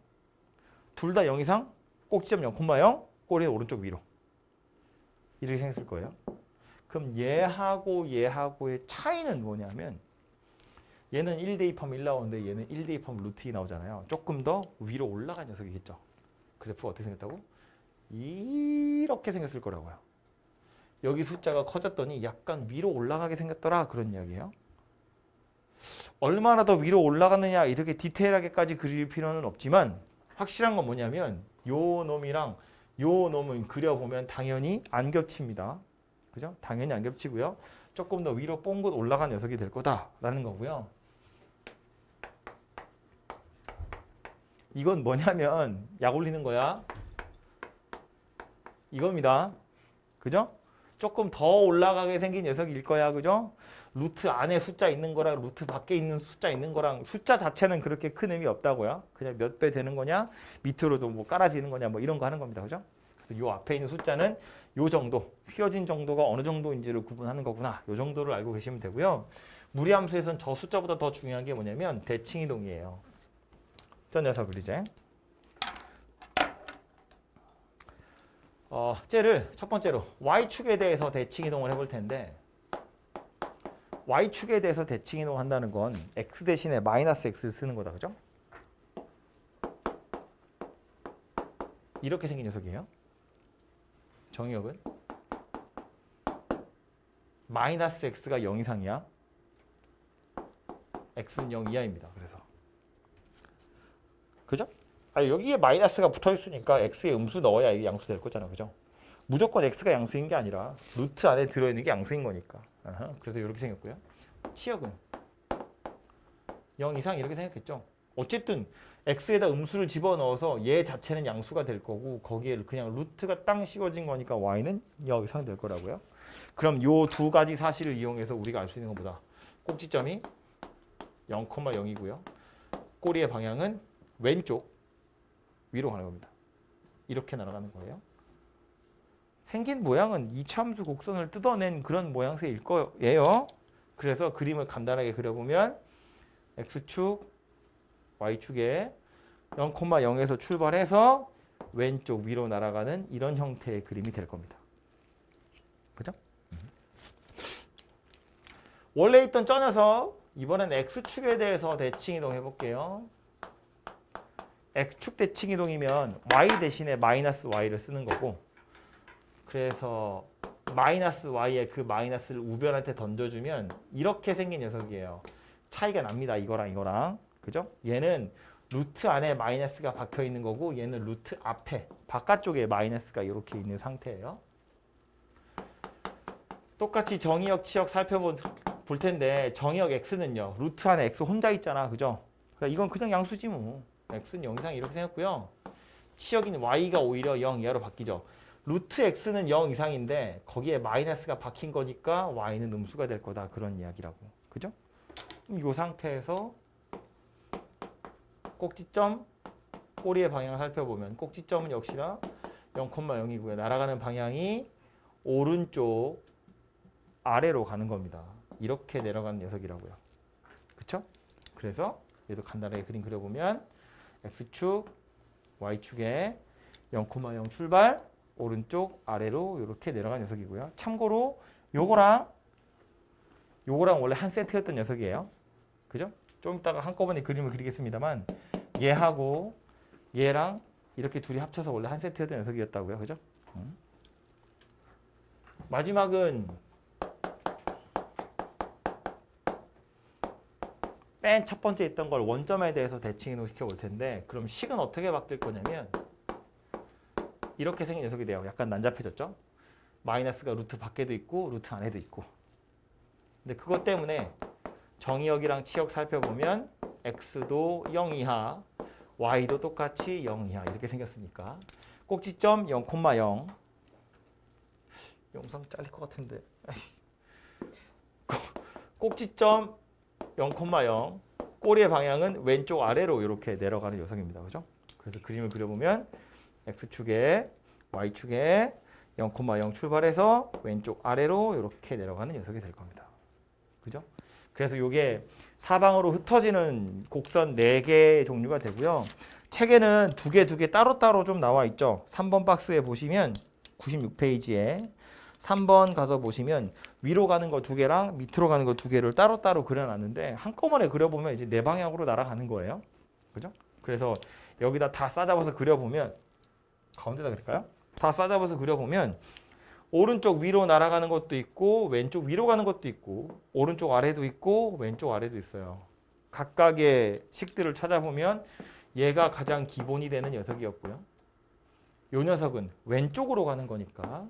둘 다 0 이상, 꼭지점 0,0, 꼬리의 오른쪽 위로. 이렇게 생겼을 거예요. 그럼 얘하고 얘하고의 차이는 뭐냐면 얘는 1 대입하면 1 나오는데 얘는 1 대입하면 루트 2 나오잖아요. 조금 더 위로 올라간 녀석이겠죠. 그래프가 어떻게 생겼다고? 이렇게 생겼을 거라고요. 여기 숫자가 커졌더니 약간 위로 올라가게 생겼더라 그런 이야기예요. 얼마나 더 위로 올라가느냐 이렇게 디테일하게까지 그릴 필요는 없지만 확실한 건 뭐냐면 요 놈이랑 요 놈은 그려보면 당연히 안 겹칩니다. 그죠? 당연히 안 겹치고요. 조금 더 위로 뽕긋 올라간 녀석이 될 거다라는 거고요. 이건 뭐냐면 약 올리는 거야. 이겁니다. 그죠? 조금 더 올라가게 생긴 녀석일 거야. 그죠? 루트 안에 숫자 있는 거랑 루트 밖에 있는 숫자 있는 거랑 숫자 자체는 그렇게 큰 의미 없다고요. 그냥 몇 배 되는 거냐, 밑으로도 뭐 깔아지는 거냐, 뭐 이런 거 하는 겁니다. 그죠? 그래서 요 앞에 있는 숫자는 요 정도, 휘어진 정도가 어느 정도인지를 구분하는 거구나. 요 정도를 알고 계시면 되고요. 무리함수에서는 저 숫자보다 더 중요한 게 뭐냐면 대칭이동이에요. 저 녀석을 이제 쟤를 첫 번째로 y축에 대해서 대칭이동을 해볼 텐데 y축에 대해서 대칭이동 한다는 건 x 대신에 마이너스 x를 쓰는 거다. 그죠? 이렇게 생긴 녀석이에요. 정의역은 마이너스 x가 0 이상이야. x는 0 이하입니다. 그래서 그죠? 여기에 마이너스가 붙어 있으니까 x에 음수 넣어야 이게 양수 될 거잖아. 그죠? 무조건 x가 양수인 게 아니라 루트 안에 들어있는 게 양수인 거니까. 그래서 이렇게 생겼고요. 치역은 0 이상 이렇게 생겼겠죠. 어쨌든 x에다 음수를 집어넣어서 얘 자체는 양수가 될 거고 거기에 그냥 루트가 땅 씌워진 거니까 y는 0 이상 될 거라고요. 그럼 요 두 가지 사실을 이용해서 우리가 알 수 있는 것보다 꼭지점이 0,0이고요. 꼬리의 방향은 왼쪽 위로 가는 겁니다. 이렇게 날아가는 거예요. 생긴 모양은 이차함수 곡선을 뜯어낸 그런 모양새일 거예요. 그래서 그림을 간단하게 그려보면 x축, y축에 0,0에서 출발해서 왼쪽 위로 날아가는 이런 형태의 그림이 될 겁니다. 그죠? 원래 있던 저 녀석 이번엔 x축에 대해서 대칭이동 해볼게요. x축 대칭이동이면 y 대신에 마이너스 y를 쓰는 거고 그래서 마이너스 y에 그 마이너스를 우변한테 던져주면 이렇게 생긴 녀석이에요. 차이가 납니다. 이거랑. 그죠? 얘는 루트 안에 마이너스가 박혀 있는 거고 얘는 루트 앞에 바깥쪽에 마이너스가 이렇게 있는 상태예요. 똑같이 정의역, 치역 살펴볼 텐데 정의역 x는요. 루트 안에 x 혼자 있잖아. 그죠? 그러니까 이건 그냥 양수지 뭐. x는 0 이상 이렇게 생겼고요. 치역인 y가 오히려 0 이하로 바뀌죠. 루트 x는 0 이상인데 거기에 마이너스가 박힌 거니까 y는 음수가 될 거다. 그런 이야기라고. 그죠? 이 상태에서 꼭지점, 꼬리의 방향을 살펴보면 꼭지점은 역시나 0,0이고요. 날아가는 방향이 오른쪽 아래로 가는 겁니다. 이렇게 내려가는 녀석이라고요. 그쵸? 그래서 얘도 간단하게 그림 그려보면 x축, y축에 0,0 출발, 오른쪽 아래로 이렇게 내려가는 녀석이고요. 참고로 요거랑 원래 한 세트였던 녀석이에요. 그죠? 좀 이따가 한꺼번에 그림을 그리겠습니다만 얘하고 얘랑 이렇게 둘이 합쳐서 원래 한 세트였던 녀석이었다고요. 그죠? 마지막은 맨 첫 번째 있던 걸 원점에 대해서 대칭이동 시켜볼 텐데 그럼 식은 어떻게 바뀔 거냐면 이렇게 생긴 녀석이 돼요. 약간 난잡해졌죠? 마이너스가 루트 밖에도 있고 루트 안에도 있고 근데 그것 때문에 정의역이랑 치역 살펴보면 x도 0 이하, y도 똑같이 0 이하 이렇게 생겼으니까 꼭지점 0,0 영상 잘릴 것 같은데 꼭지점 0,0 꼬리의 방향은 왼쪽 아래로 이렇게 내려가는 녀석입니다. 그죠? 그래서 그림을 그려보면 x축에 y축에 0,0 출발해서 왼쪽 아래로 이렇게 내려가는 녀석이 될 겁니다. 그죠? 그래서 이게 사방으로 흩어지는 곡선 4개의 종류가 되고요. 책에는 두 개 따로따로 좀 나와 있죠. 3번 박스에 보시면 96페이지에 3번 가서 보시면 위로 가는 거 2개랑 밑으로 가는 거 2개를 따로따로 그려놨는데 한꺼번에 그려보면 이제 4방향으로 날아가는 거예요. 그죠? 그래서 여기다 다 싸잡아서 그려보면 가운데다 그릴까요? 다 싸잡아서 그려보면 오른쪽 위로 날아가는 것도 있고 왼쪽 위로 가는 것도 있고 오른쪽 아래도 있고 왼쪽 아래도 있어요. 각각의 식들을 찾아보면 얘가 가장 기본이 되는 녀석이었고요. 요 녀석은 왼쪽으로 가는 거니까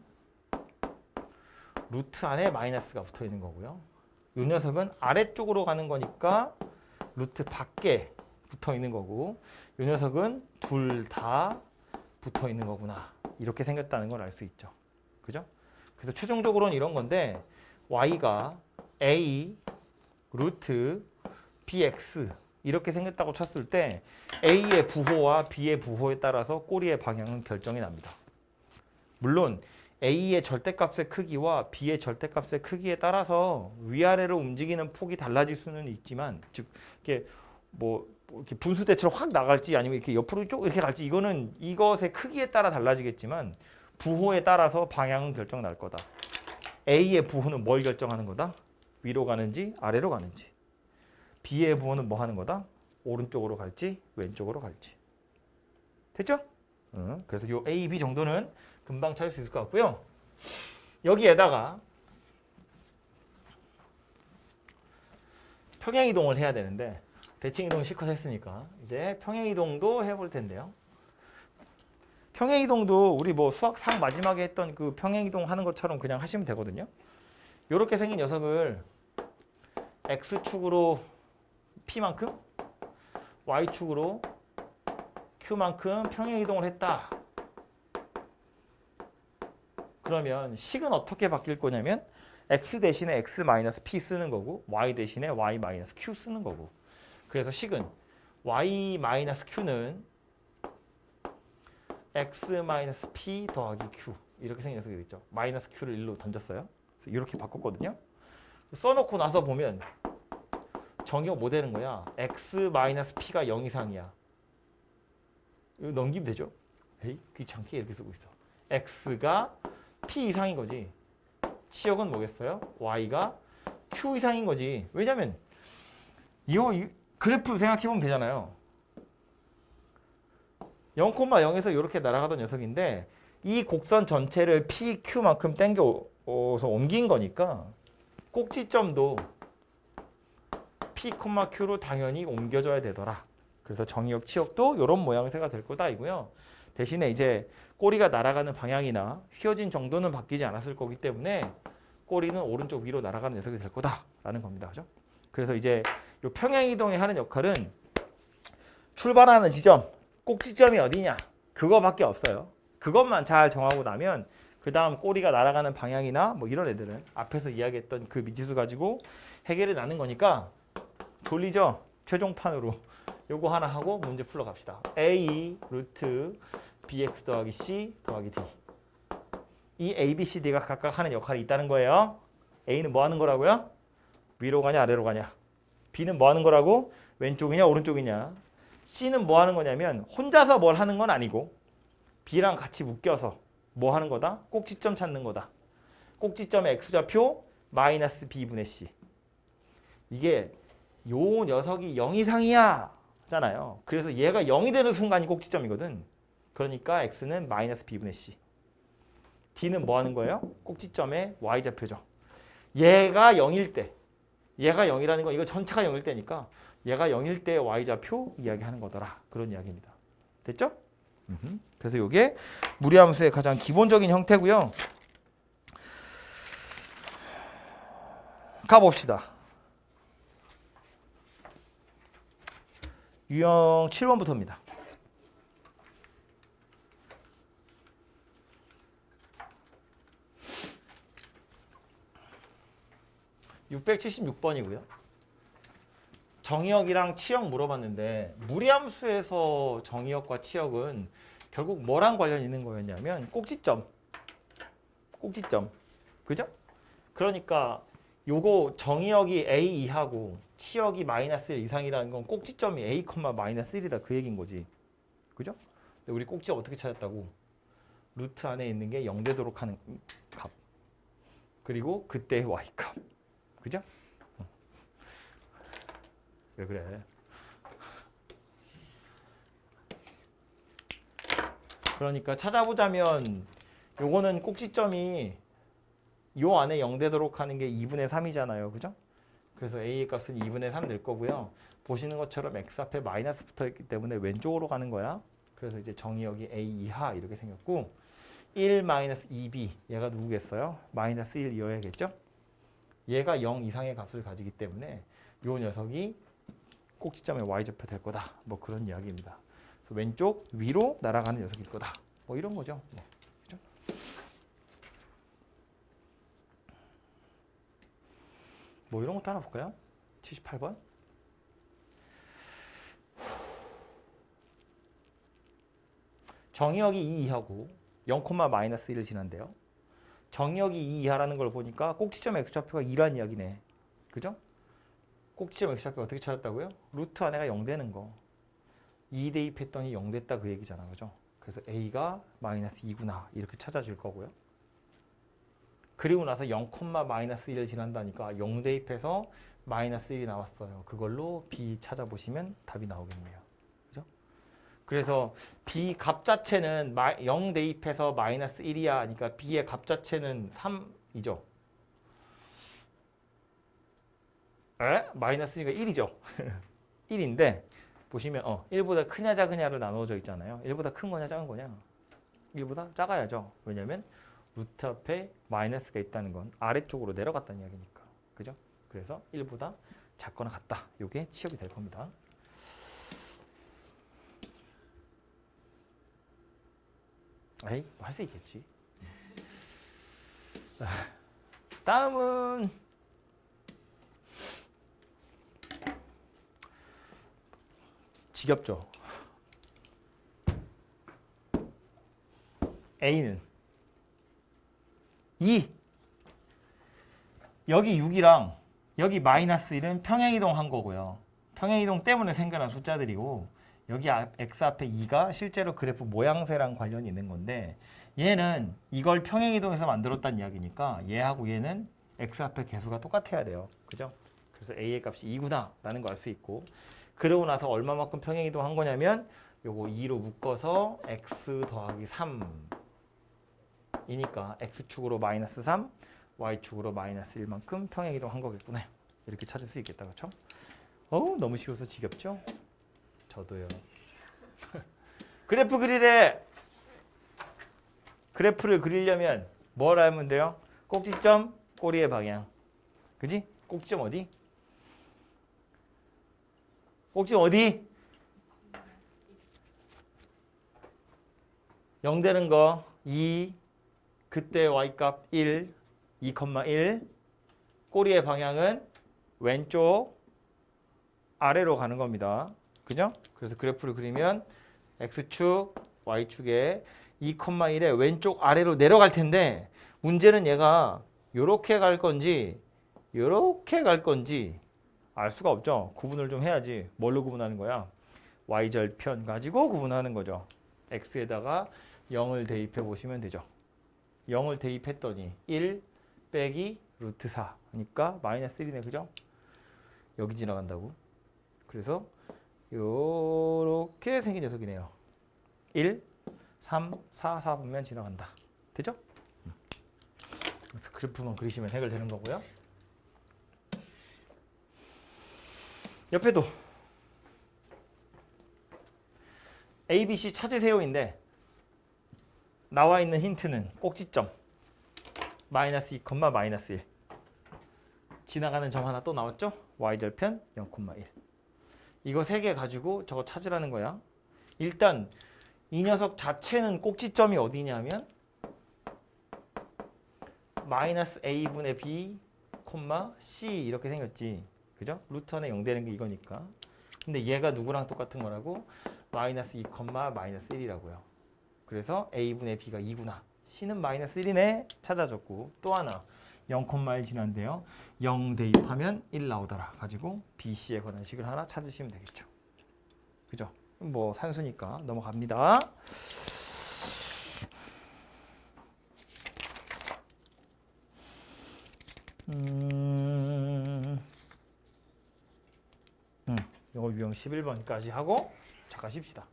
루트 안에 마이너스가 붙어 있는 거고요. 요 녀석은 아래쪽으로 가는 거니까 루트 밖에 붙어 있는 거고 요 녀석은 둘 다 붙어 있는 거구나. 이렇게 생겼다는 걸 알 수 있죠. 그죠? 그래서 최종적으로는 이런 건데 y가 a 루트 bx 이렇게 생겼다고 쳤을 때 a의 부호와 b의 부호에 따라서 꼬리의 방향은 결정이 납니다. 물론 a의 절대값의 크기와 b의 절대값의 크기에 따라서 위아래로 움직이는 폭이 달라질 수는 있지만 즉 이렇게 뭐 이렇게 분수대처럼 확 나갈지 아니면 이렇게 옆으로 쭉 이렇게 갈지 이거는 이것의 크기에 따라 달라지겠지만 부호에 따라서 방향은 결정 날 거다. A의 부호는 뭘 결정하는 거다? 위로 가는지 아래로 가는지. B의 부호는 뭐 하는 거다? 오른쪽으로 갈지 왼쪽으로 갈지. 됐죠? 그래서 요 A, B 정도는 금방 찾을 수 있을 것 같고요. 여기에다가 평행이동을 해야 되는데 대칭이동 실컷 했으니까 이제 평행이동도 해볼 텐데요. 평행이동도 우리 뭐 수학 상 마지막에 했던 그 평행이동 하는 것처럼 그냥 하시면 되거든요. 이렇게 생긴 녀석을 x축으로 p만큼 y축으로 q만큼 평행이동을 했다. 그러면 식은 어떻게 바뀔 거냐면 x 대신에 x-p 쓰는 거고 y 대신에 y-q 쓰는 거고 그래서 식은 y-q는 x-p 더하기 q 이렇게 생긴 녀석이 있죠. 마이너스 q를 1로 던졌어요. 그래서 이렇게 바꿨거든요. 써놓고 나서 보면 정의가 뭐 되는 거야? x-p가 0 이상이야. 이거 넘기면 되죠? 에이 귀찮게 이렇게 쓰고 있어. x가 p 이상인 거지. 치역은 뭐겠어요? y가 q 이상인 거지. 왜냐면 이거 그래프 생각해보면 되잖아요. 0,0에서 이렇게 날아가던 녀석인데 이 곡선 전체를 PQ만큼 당겨서 옮긴 거니까 꼭지점도 P, Q로 당연히 옮겨져야 되더라. 그래서 정의역, 치역도 이런 모양새가 될 거다 이고요. 대신에 이제 꼬리가 날아가는 방향이나 휘어진 정도는 바뀌지 않았을 거기 때문에 꼬리는 오른쪽 위로 날아가는 녀석이 될 거다라는 겁니다. 그죠? 그래서 이제 이 평행이동이 하는 역할은 출발하는 지점, 꼭지점이 어디냐 그거밖에 없어요. 그것만 잘 정하고 나면 그 다음 꼬리가 날아가는 방향이나 뭐 이런 애들은 앞에서 이야기했던 그 미지수 가지고 해결이 나는 거니까 졸리죠? 최종판으로 요거 하나 하고 문제 풀러 갑시다. A 루트 bx 더하기 c 더하기 d 이 a, b, c, d가 각각 하는 역할이 있다는 거예요. A는 뭐 하는 거라고요? 위로 가냐 아래로 가냐. B는 뭐 하는 거라고? 왼쪽이냐 오른쪽이냐. C는 뭐 하는 거냐면 혼자서 뭘 하는 건 아니고 B랑 같이 묶여서 뭐 하는 거다? 꼭지점 찾는 거다. 꼭지점의 x좌표 마이너스 B분의 C. 이게 요 녀석이 0 이상이야 잖아요. 그래서 얘가 0이 되는 순간이 꼭지점이거든. 그러니까 x는 마이너스 B분의 C. D는 뭐 하는 거예요? 꼭지점의 y좌표죠. 얘가 0일 때 얘가 0이라는 건 이거 전체가 0일 때니까 얘가 0일 때 y좌표 이야기하는 거더라. 그런 이야기입니다. 됐죠? 그래서 이게 무리함수의 가장 기본적인 형태고요. 가봅시다. 유형 7번부터입니다. (676번이고요) 정의역이랑 치역 물어봤는데 무리함수에서 정의역과 치역은 결국 뭐랑 관련이 있는 거였냐면 꼭지점. 그죠? 그러니까 요거 정의역이 a 이하고 치역이 마이너스 1 이상이라는 건 꼭지점이 a, 마이너스 1이다 그 얘기인 거지. 그죠? 근데 우리 꼭지 어떻게 찾았다고? 루트 안에 있는 게 0 되도록 하는 값. 그리고 그때의 y값. 그죠? 왜 그래? 그러니까 찾아보자면 요거는 꼭지점이 요 안에 0 되도록 하는 게 2분의 3이잖아요. 그죠? 그래서 a의 값은 2분의 3 될 거고요. 보시는 것처럼 x 앞에 마이너스 붙어 있기 때문에 왼쪽으로 가는 거야. 그래서 이제 정의역이 a 이하 이렇게 생겼고 1 마이너스 2b 얘가 누구겠어요? 마이너스 1이어야겠죠? 얘가 0 이상의 값을 가지기 때문에 요 녀석이 꼭지점의 y좌표 될 거다. 뭐 그런 이야기입니다. 왼쪽 위로 날아가는 녀석일 거다. 뭐 이런 거죠. 네. 그죠? 뭐 이런 것도 하나 볼까요? 78번. 정의역이 2 이하고 0, 마이너스 1을 지난대요. 정의역이 2 이하라는 걸 보니까 꼭지점 x좌표가 2란 이야기네. 그죠? 꼭지점 x좌표 어떻게 찾았다고요? 루트 안에가 0 되는 거. 2 대입했더니 0 됐다 그 얘기잖아. 그죠? 그래서 a가 마이너스 2구나 이렇게 찾아줄 거고요. 그리고 나서 0, 마이너스 1을 지난다니까 0 대입해서 마이너스 1이 나왔어요. 그걸로 b 찾아보시면 답이 나오겠네요. 그죠? 그래서 b 값 자체는 0 대입해서 마이너스 1이야. 그러니까 b의 값 자체는 3이죠. 마이너스 1가 1이죠. 1인데 보시면 1보다 크냐 작으냐로 나누어져 있잖아요. 1보다 큰 거냐 작은 거냐? 1보다 작아야죠. 왜냐면 루트 앞에 마이너스가 있다는 건 아래쪽으로 내려갔다는 이야기니까. 그죠? 그래서 1보다 작거나 같다. 이게 치역이 될 겁니다. 에이, 할 수 있겠지. 다음은 지겹죠. A는 2. 여기 6이랑 여기 마이너스 1은 평행이동 한 거고요. 평행이동 때문에 생겨난 숫자들이고 여기 x 앞에 2가 실제로 그래프 모양새랑 관련이 있는 건데 얘는 이걸 평행이동해서 만들었다는 이야기니까 얘하고 얘는 x 앞에 개수가 똑같아야 돼요. 그죠? 그래서 a의 값이 2구나 라는 거 알 수 있고 그러고 나서 얼마만큼 평행이동 한 거냐면 요거 2로 묶어서 x 더하기 3이니까 x축으로 마이너스 3, y축으로 마이너스 1만큼 평행이동 한 거겠구나. 이렇게 찾을 수 있겠다. 그렇죠? 너무 쉬워서 지겹죠? 저도요. 그래프 그리래. 그래프를 그리려면 뭘 알면 돼요? 꼭지점, 꼬리의 방향. 그지? 꼭지점 어디? 꼭지점 어디? 0 되는 거 2, 그때 y값 1, 2,1. 꼬리의 방향은 왼쪽 아래로 가는 겁니다. 그죠? 그래서 그래프를 그리면 x축, y축에 2,1에 왼쪽 아래로 내려갈 텐데 문제는 얘가 요렇게 갈 건지 요렇게 갈 건지 알 수가 없죠. 구분을 좀 해야지. 뭘로 구분하는 거야? y절편 가지고 구분하는 거죠. x에다가 0을 대입해 보시면 되죠. 0을 대입했더니 1 빼기 루트 4 그러니까 마이너스 1이네. 그죠? 여기 지나간다고. 그래서 요렇게 생긴 녀석이네요. 1, 3, 4, 4 보면 지나간다. 되죠? 그래서 그래프만 그리시면 해결되는 거고요. 옆에도 A, B, C 찾으세요인데 나와 있는 힌트는 꼭지점 마이너스 2, 마이너스 1 지나가는 점 하나 또 나왔죠? y절편 0,1 이거 3개 가지고 저거 찾으라는 거야. 일단 이 녀석 자체는 꼭지점이 어디냐면 마이너스 a분의 b, c 이렇게 생겼지. 그죠? 루트 안에 0 되는 게 이거니까. 근데 얘가 누구랑 똑같은 거라고? 마이너스 2, 마이너스 1이라고요. 그래서 a분의 b가 2구나. c는 마이너스 1이네 찾아줬고 또 하나 0,1 지난데요. 0 대입하면 1 나오더라. 가지고 BC에 관한 식을 하나 찾으시면 되겠죠. 그죠? 뭐 산수니까 넘어갑니다. 이거 유형 11번까지 하고 잠깐 쉽시다.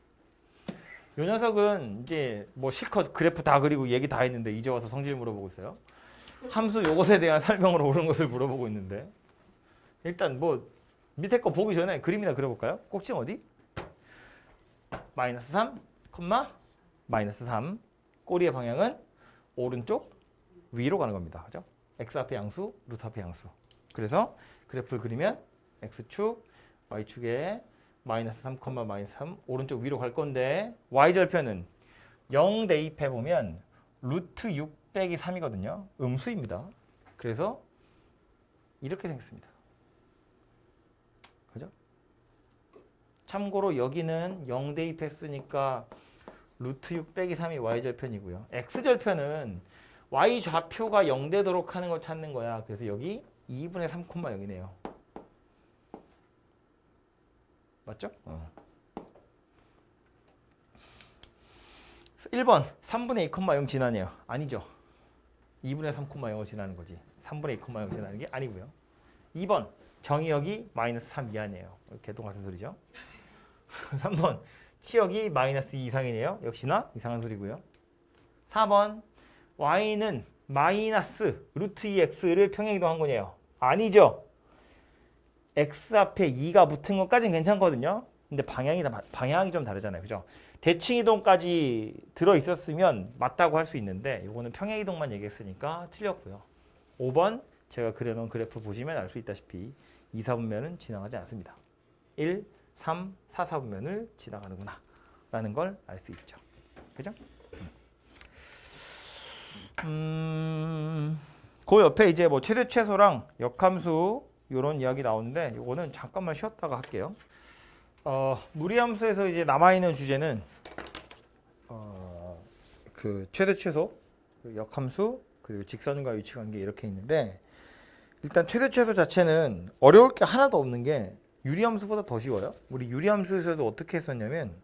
이 녀석은 이제 뭐 실컷 그래프 다 그리고 얘기 다 했는데 이제 와서 성질 물어보고 있어요. 함수 요것에 대한 설명으로 옳은 것을 물어보고 있는데 일단 뭐 밑에 거 보기 전에 그림이나 그려볼까요? 꼭지 어디? 마이너스 3, 마이너스 3. 꼬리의 방향은 오른쪽 위로 가는 겁니다. 그죠? x 앞에 양수, 루트 앞에 양수. 그래서 그래프를 그리면 x축, y축에 마이너스 3, 마이너스 3 오른쪽 위로 갈 건데 y절편은 0 대입해 보면 루트 6 빼기 3이거든요. 음수입니다. 그래서 이렇게 생겼습니다. 그죠? 참고로 여기는 0 대입했으니까 루트 6 빼기 3이 y절편이고요. x절편은 y 좌표가 0 되도록 하는 걸 찾는 거야. 그래서 여기 2분의 3, 0이네요. 맞죠? 1번 3분의 2, 0 지나네요. 아니죠. 2분의 3, 0을 지나는 거지. 3분의 2, 0 지나는 게 아니고요. 2번 정의역이 마이너스 3 이하네요. 개똥같은 소리죠. 3번 치역이 마이너스 2 이상이네요. 역시나 이상한 소리고요. 4번 y는 마이너스 루트 2x를 평행이동한 거네요. 아니죠. x 앞에 2가 붙은 것까지는 괜찮거든요. 근데 방향이 좀 다르잖아요. 그죠? 대칭이동까지 들어있었으면 맞다고 할 수 있는데 이거는 평행이동만 얘기했으니까 틀렸고요. 5번 제가 그려놓은 그래프 보시면 알 수 있다시피 2, 4분면은 지나가지 않습니다. 1, 3, 4, 4분면을 지나가는구나 라는 걸 알 수 있죠. 그죠? 그 옆에 이제 뭐 최대 최소랑 역함수 이런 이야기 나오는데 이거는 잠깐만 쉬었다가 할게요. 무리함수에서 이제 남아있는 주제는 그 최대 최소, 역함수, 그리고 직선과 위치관계 이렇게 있는데 일단 최대 최소 자체는 어려울 게 하나도 없는 게 유리함수보다 더 쉬워요. 우리 유리함수에서도 어떻게 했었냐면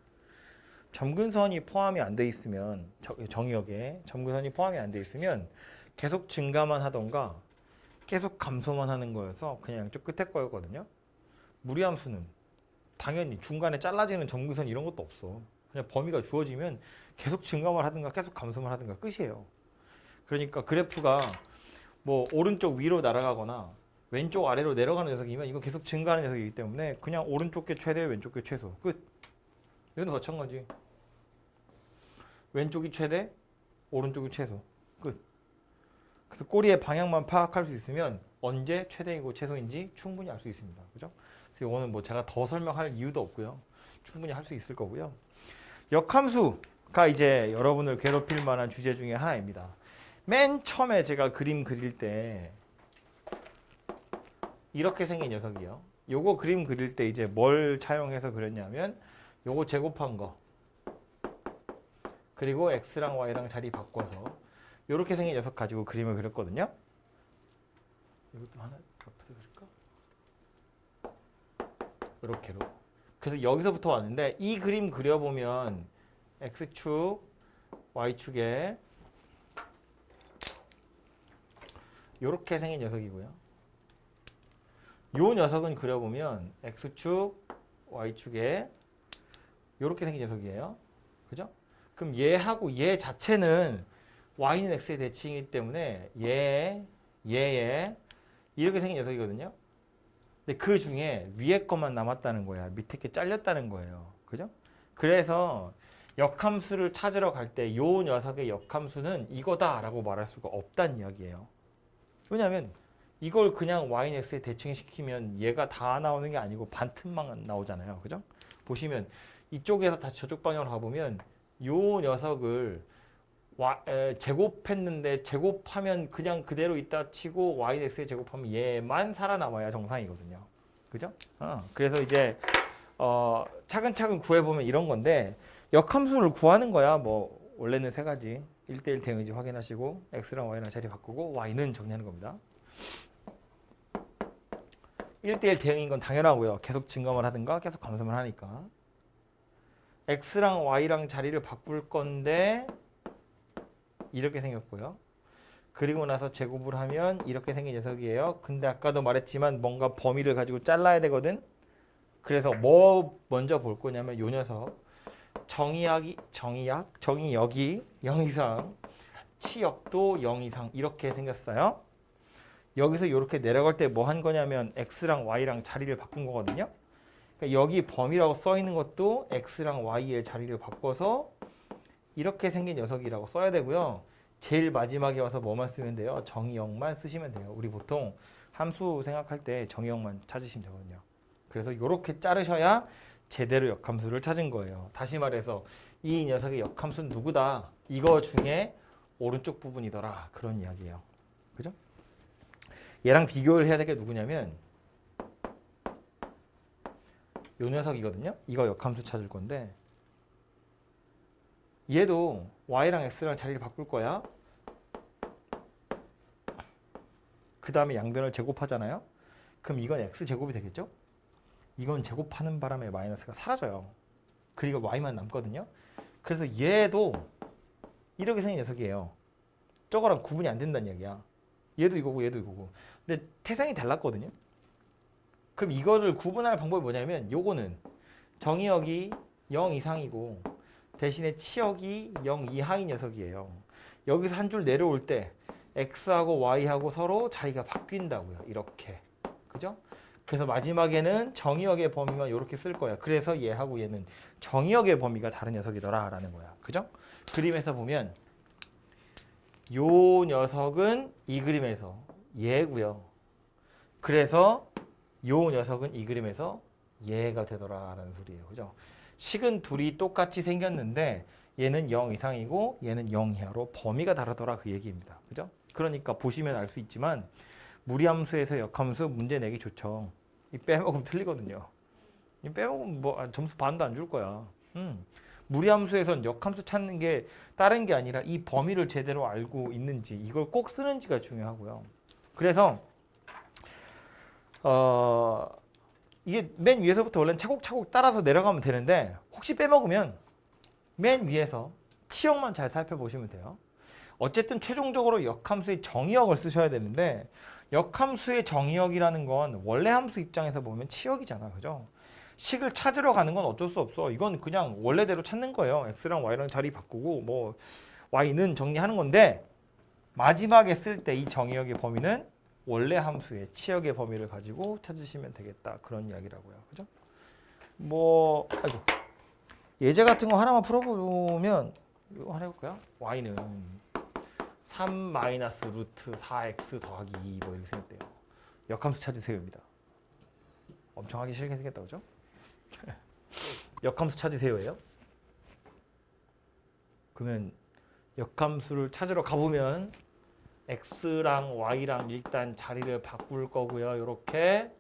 점근선이 포함이 안 돼 있으면 정의역에 점근선이 포함이 안 돼 있으면 계속 증가만 하던가 계속 감소만 하는 거여서 그냥 양쪽 끝에 거였거든요. 무리함수는 당연히 중간에 잘라지는 점근선 이런 것도 없어. 그냥 범위가 주어지면 계속 증가만 하든가 계속 감소만 하든가 끝이에요. 그러니까 그래프가 뭐 오른쪽 위로 날아가거나 왼쪽 아래로 내려가는 녀석이면 이거 계속 증가하는 녀석이기 때문에 그냥 오른쪽 게 최대, 왼쪽 게 최소. 끝. 이건 마찬가지. 왼쪽이 최대, 오른쪽이 최소. 끝. 그래서 꼬리의 방향만 파악할 수 있으면 언제 최대이고 최소인지 충분히 알 수 있습니다. 그죠? 그래서 이거는 뭐 제가 더 설명할 이유도 없고요. 충분히 할 수 있을 거고요. 역함수가 이제 여러분을 괴롭힐 만한 주제 중에 하나입니다. 맨 처음에 제가 그림 그릴 때 이렇게 생긴 녀석이요. 요거 그림 그릴 때 이제 뭘 차용해서 그렸냐면 요거 제곱한 거 그리고 x랑 y랑 자리 바꿔서 요렇게 생긴 녀석 가지고 그림을 그렸거든요. 이것도 하나 옆에서 그릴까? 이렇게로. 그래서 여기서부터 왔는데 이 그림 그려보면 x축, y축에 요렇게 생긴 녀석이고요. 요 녀석은 그려보면 x축, y축에 요렇게 생긴 녀석이에요. 그죠? 그럼 얘하고 얘 자체는 y는 x의 대칭이기 때문에 얘 이렇게 생긴 녀석이거든요. 근데 그 중에 위에 것만 남았다는 거야. 밑에 게 잘렸다는 거예요. 그죠? 그래서 역함수를 찾으러 갈 때 요 녀석의 역함수는 이거다라고 말할 수가 없다는 이야기예요. 왜냐하면 이걸 그냥 y는 x에 대칭시키면 얘가 다 나오는 게 아니고 반틈만 나오잖아요. 그죠? 보시면 이쪽에서 다시 저쪽 방향으로 가보면 요 녀석을 제곱했는데 제곱하면 그냥 그대로 있다 치고 y는 x에 제곱하면 얘만 살아남아야 정상이거든요. 그죠? 그래서 이제 차근차근 구해보면 이런 건데 역함수를 구하는 거야. 뭐 원래는 세 가지 1대1 대응인지 확인하시고 x랑 y랑 자리 바꾸고 y는 정리하는 겁니다. 1대1 대응인 건 당연하고요. 계속 증감을 하든가 계속 감소를 하니까. x랑 y랑 자리를 바꿀 건데 이렇게 생겼고요. 그리고 나서 제곱을 하면 이렇게 생긴 녀석이에요. 근데 아까도 말했지만 뭔가 범위를 가지고 잘라야 되거든. 그래서 뭐 먼저 볼 거냐면 요 녀석 정의역이 0 이상, 치역도 0 이상 이렇게 생겼어요. 여기서 이렇게 내려갈 때 뭐 한 거냐면 x랑 y랑 자리를 바꾼 거거든요. 그러니까 여기 범위라고 써 있는 것도 x랑 y의 자리를 바꿔서 이렇게 생긴 녀석이라고 써야 되고요. 제일 마지막에 와서 뭐만 쓰면 돼요? 정의역만 쓰시면 돼요. 우리 보통 함수 생각할 때 정의역만 찾으시면 되거든요. 그래서 이렇게 자르셔야 제대로 역함수를 찾은 거예요. 다시 말해서 이 녀석의 역함수는 누구다? 이거 중에 오른쪽 부분이더라. 그런 이야기예요. 그죠? 얘랑 비교를 해야 될 게 누구냐면 요 녀석이거든요. 이거 역함수 찾을 건데 얘도 y랑 x랑 자리를 바꿀 거야. 그 다음에 양변을 제곱하잖아요. 그럼 이건 x제곱이 되겠죠? 이건 제곱하는 바람에 마이너스가 사라져요. 그리고 y만 남거든요. 그래서 얘도 이렇게 생긴 녀석이에요. 저거랑 구분이 안 된다는 얘기야. 얘도 이거고 얘도 이거고. 근데 태생이 달랐거든요. 그럼 이거를 구분할 방법이 뭐냐면 요거는 정의역이 0 이상이고 대신에 치역이 0 이하인 녀석이에요. 여기서 한 줄 내려올 때 x하고 y하고 서로 자리가 바뀐다고요. 이렇게. 그죠? 그래서 마지막에는 정의역의 범위만 이렇게 쓸 거야. 그래서 얘하고 얘는 정의역의 범위가 다른 녀석이더라 라는 거야. 그죠? 그림에서 보면 요 녀석은 이 그림에서 얘고요. 그래서 요 녀석은 이 그림에서 얘가 되더라 라는 소리예요. 그죠? 식은 둘이 똑같이 생겼는데 얘는 0 이상이고 얘는 0 이하로 범위가 다르더라 그 얘기입니다. 그죠? 그러니까 보시면 알 수 있지만 무리함수에서 역함수 문제 내기 좋죠. 이 빼먹으면 틀리거든요. 이 빼먹으면 뭐 점수 반도 안 줄 거야. 무리함수에선 역함수 찾는 게 다른 게 아니라 이 범위를 제대로 알고 있는지 이걸 꼭 쓰는지가 중요하고요. 그래서 이게 맨 위에서부터 원래는 차곡차곡 따라서 내려가면 되는데 혹시 빼먹으면 맨 위에서 치역만 잘 살펴보시면 돼요. 어쨌든 최종적으로 역함수의 정의역을 쓰셔야 되는데 역함수의 정의역이라는 건 원래 함수 입장에서 보면 치역이잖아. 그죠? 식을 찾으러 가는 건 어쩔 수 없어. 이건 그냥 원래대로 찾는 거예요. x랑 y랑 자리 바꾸고 뭐 y는 정리하는 건데 마지막에 쓸 때 이 정의역의 범위는 원래 함수의 치역의 범위를 가지고 찾으시면 되겠다. 그런 이야기라고요. 그죠? 뭐 아이고. 예제 같은 거 하나만 풀어보면 이거 하나 해볼까요? y는 3 마이너스 루트 4x 더하기 2 뭐 이렇게 생겼대요. 역함수 찾으세요입니다. 엄청 하기 싫게 생겼다 그죠? 역함수 찾으세요예요. 그러면 역함수를 찾으러 가보면 x랑 y랑 일단 자리를 바꿀 거고요. 이렇게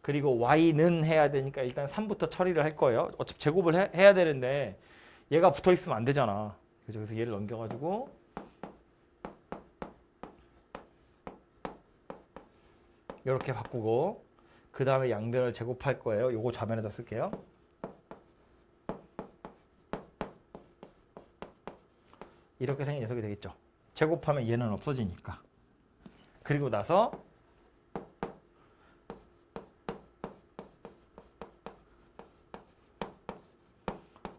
그리고 y는 해야 되니까 일단 3부터 처리를 할 거예요. 어차피 제곱을 해야 되는데 얘가 붙어 있으면 안 되잖아. 그래서 얘를 넘겨가지고 이렇게 바꾸고 그 다음에 양변을 제곱할 거예요. 요거 좌변에다 쓸게요. 이렇게 생긴 녀석이 되겠죠. 제곱하면 얘는 없어지니까. 그리고 나서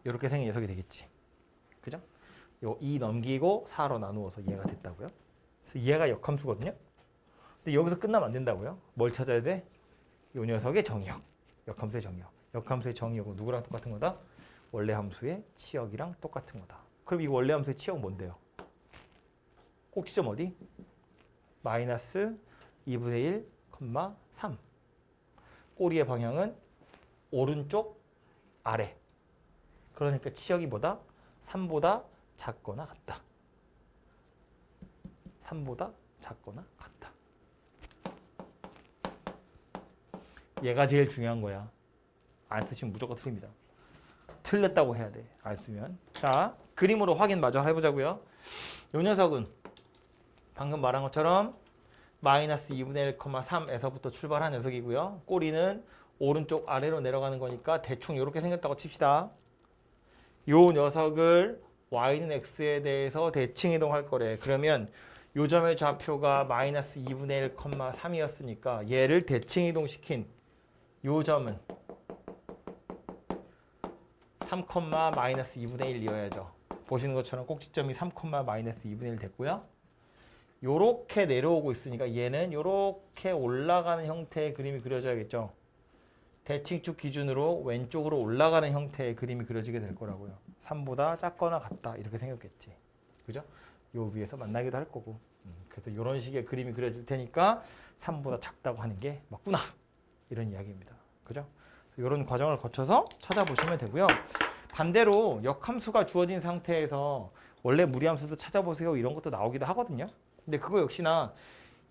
이렇게 생긴 녀석이 되겠지. 그죠? 요 2 넘기고 4로 나누어서 얘가 됐다고요. 그래서 얘가 역함수거든요. 근데 여기서 끝나면 안 된다고요. 뭘 찾아야 돼? 요 녀석의 정의역. 역함수의 정의역. 역함수의 정의역은 누구랑 똑같은 거다? 원래 함수의 치역이랑 똑같은 거다. 그럼 이 원래 함수의 치역 뭔데요? 꼭지점 어디? 마이너스 2분의 1, 3. 꼬리의 방향은 오른쪽 아래. 그러니까 치역이 뭐다? 3보다 작거나 같다. 3보다 작거나 같다. 얘가 제일 중요한 거야. 안 쓰시면 무조건 틀립니다. 틀렸다고 해야 돼. 안 쓰면. 자, 그림으로 확인 마저 해보자고요. 요 녀석은 방금 말한 것처럼 마이너스 2분의 1,3에서부터 출발한 녀석이고요. 꼬리는 오른쪽 아래로 내려가는 거니까 대충 이렇게 생겼다고 칩시다. 요 녀석을 y는 x에 대해서 대칭 이동할 거래. 그러면 요 점의 좌표가 마이너스 2분의 1,3이었으니까 얘를 대칭 이동시킨 요 점은 3, 마이너스 2분의 1이어야죠. 보시는 것처럼 꼭지점이 3, 마이너스 2분의 1 됐고요. 요렇게 내려오고 있으니까 얘는 요렇게 올라가는 형태의 그림이 그려져야겠죠. 대칭축 기준으로 왼쪽으로 올라가는 형태의 그림이 그려지게 될 거라고요. 3보다 작거나 같다 이렇게 생겼겠지. 그죠? 요 위에서 만나기도 할 거고. 그래서 이런 식의 그림이 그려질 테니까 3보다 작다고 하는 게 맞구나. 이런 이야기입니다. 그죠? 이런 과정을 거쳐서 찾아보시면 되고요. 반대로 역함수가 주어진 상태에서 원래 무리함수도 찾아보세요. 이런 것도 나오기도 하거든요. 근데 그거 역시나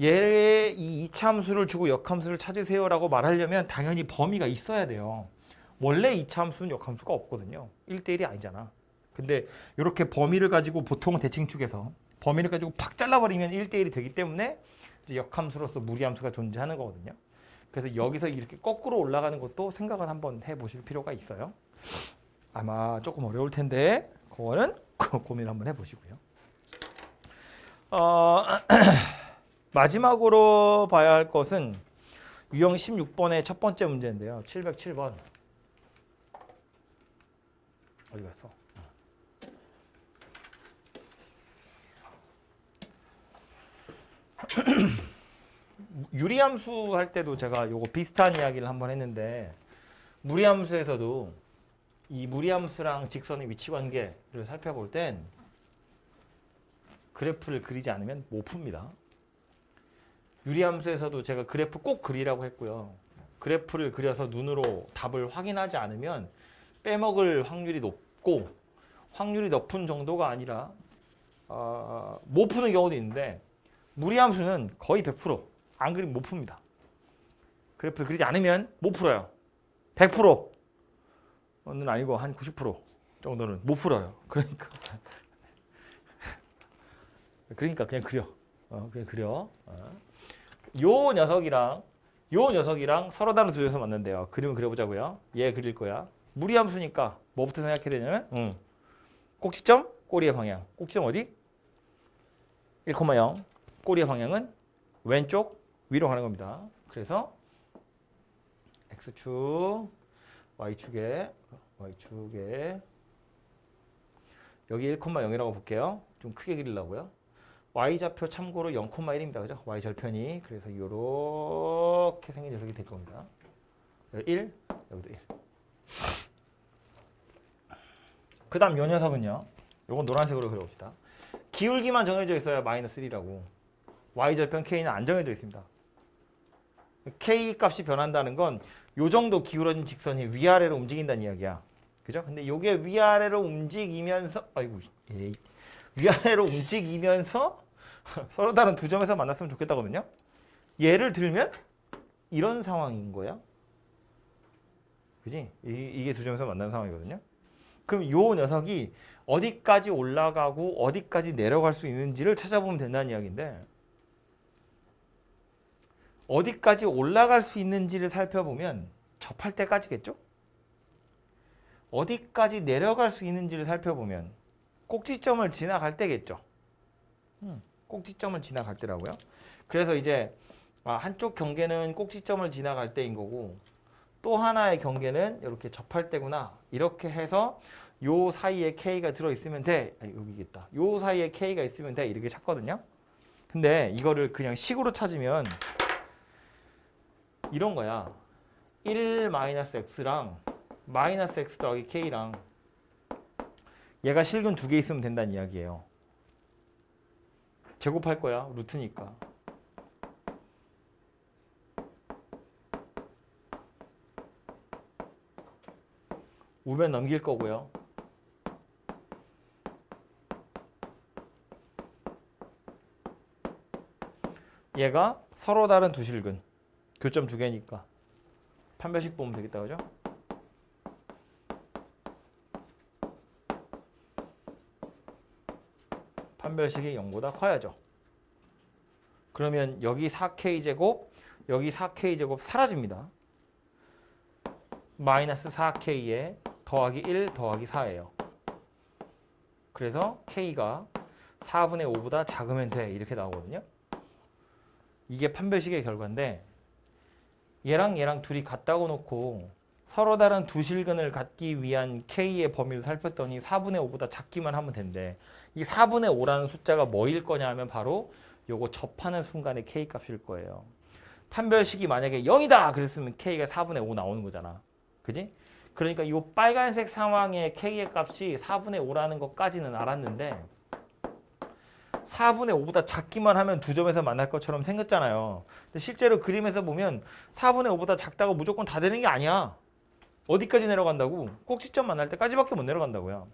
얘의 이 이차함수를 주고 역함수를 찾으세요라고 말하려면 당연히 범위가 있어야 돼요. 원래 이차함수는 역함수가 없거든요. 1대1이 아니잖아. 근데 이렇게 범위를 가지고 보통 대칭축에서 범위를 가지고 팍 잘라버리면 1대1이 되기 때문에 이제 역함수로서 무리함수가 존재하는 거거든요. 그래서 여기서 이렇게 거꾸로 올라가는 것도 생각을 한번 해보실 필요가 있어요. 아마 조금 어려울 텐데 그거는 고민 한번 해보시고요. 마지막으로 봐야 할 것은 유형 16번의 첫 번째 문제인데요. 707번. 어디 갔어? 유리함수 할 때도 제가 요거 비슷한 이야기를 한번 했는데 무리함수에서도 이 무리함수랑 직선의 위치 관계를 살펴볼 땐 그래프를 그리지 않으면 못 풉니다. 유리함수에서도 제가 그래프 꼭 그리라고 했고요. 그래프를 그려서 눈으로 답을 확인하지 않으면 빼먹을 확률이 높고 확률이 높은 정도가 아니라 못 푸는 경우도 있는데 무리함수는 거의 100%안 그리면 못 풉니다. 그래프를 그리지 않으면 못 풀어요. 100%는 아니고 한 90% 정도는 못 풀어요. 그러니까 그냥 그려. 그냥 그려. 요 녀석이랑 서로 다른 두 점에서 만난대요. 그림을 그려보자고요. 얘 그릴 거야. 무리함수니까 뭐부터 생각해야 되냐면 꼭지점, 꼬리의 방향. 꼭지점 어디? 1,0. 꼬리의 방향은 왼쪽 위로 가는 겁니다. 그래서 X축, Y축에 여기 1,0이라고 볼게요. 좀 크게 그리려고요. Y좌표 참고로 0,1입니다. 그죠? Y절편이. 그래서 이렇게 생긴 녀석이 될 겁니다. 1, 여기도 1. 그 다음 요 녀석은요. 요건 노란색으로 그려봅시다. 기울기만 정해져 있어요. 마이너스 1이라고. Y절편 K는 안 정해져 있습니다. K 값이 변한다는 건 요 정도 기울어진 직선이 위아래로 움직인다는 이야기야. 그죠? 근데 요게 위아래로 움직이면서 위아래로 움직이면서 서로 다른 두 점에서 만났으면 좋겠다거든요. 예를 들면 이런 상황인 거야. 그지? 이게 두 점에서 만나는 상황이거든요. 그럼 요 녀석이 어디까지 올라가고 어디까지 내려갈 수 있는지를 찾아보면 된다는 이야기인데 어디까지 올라갈 수 있는지를 살펴보면 접할 때까지겠죠? 어디까지 내려갈 수 있는지를 살펴보면 꼭지점을 지나갈 때겠죠? 꼭지점을 지나갈 때라고요. 그래서 이제 한쪽 경계는 꼭지점을 지나갈 때인 거고 또 하나의 경계는 이렇게 접할 때구나. 이렇게 해서 요 사이에 K가 들어있으면 돼. 여기겠다. 요 사이에 K가 있으면 돼. 이렇게 찾거든요. 근데 이거를 그냥 식으로 찾으면 이런 거야. 1-x랑 마이너스 x 더하기 k랑 얘가 실근 두 개 있으면 된다는 이야기예요. 제곱할 거야. 루트니까. 우변 넘길 거고요. 얘가 서로 다른 두 실근. 교점 두 개니까 판별식 보면 되겠다, 그죠? 판별식이 0보다 커야죠. 그러면 여기 4K제곱, 여기 4K제곱 사라집니다. 마이너스 4K에 더하기 1 더하기 4예요. 그래서 K가 4분의 5보다 작으면 돼. 이렇게 나오거든요. 이게 판별식의 결과인데 얘랑 얘랑 둘이 같다고 놓고 서로 다른 두 실근을 갖기 위한 K의 범위를 살폈더니 4분의 5보다 작기만 하면 된대. 이 4분의 5라는 숫자가 뭐일 거냐 하면 바로 요거 접하는 순간의 K 값일 거예요. 판별식이 만약에 0이다 그랬으면 K가 4분의 5 나오는 거잖아. 그지? 그러니까 이 빨간색 상황의 K의 값이 4분의 5라는 것까지는 알았는데 4분의 5보다 작기만 하면 두 점에서 만날 것처럼 생겼잖아요. 근데 실제로 그림에서 보면 4분의 5보다 작다고 무조건 다 되는 게 아니야. 어디까지 내려간다고? 꼭지점 만날 때까지밖에 못 내려간다고요.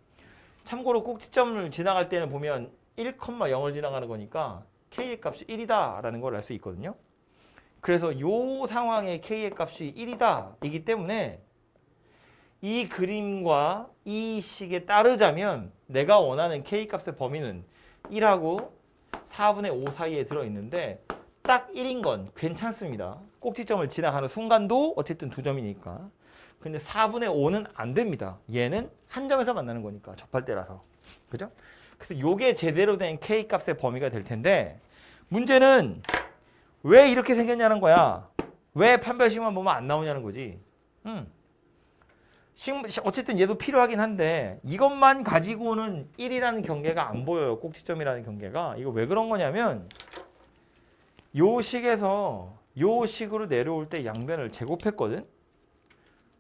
참고로 꼭지점을 지나갈 때는 보면 1,0을 지나가는 거니까 K의 값이 1이다 라는 걸 알 수 있거든요. 그래서 이 상황의 K의 값이 1이다 이기 때문에 이 그림과 이 식에 따르자면 내가 원하는 K 값의 범위는 1하고 4분의 5 사이에 들어있는데 딱 1인 건 괜찮습니다. 꼭지점을 지나가는 순간도 어쨌든 두 점이니까. 근데 4분의 5는 안 됩니다. 얘는 한 점에서 만나는 거니까 접할 때라서. 그죠? 그래서 요게 제대로 된 K 값의 범위가 될 텐데 문제는 왜 이렇게 생겼냐는 거야. 왜 판별식만 보면 안 나오냐는 거지. 어쨌든 얘도 필요하긴 한데 이것만 가지고는 1이라는 경계가 안 보여요. 꼭지점이라는 경계가. 이거 왜 그런 거냐면 요 식에서 요 식으로 내려올 때 양변을 제곱했거든.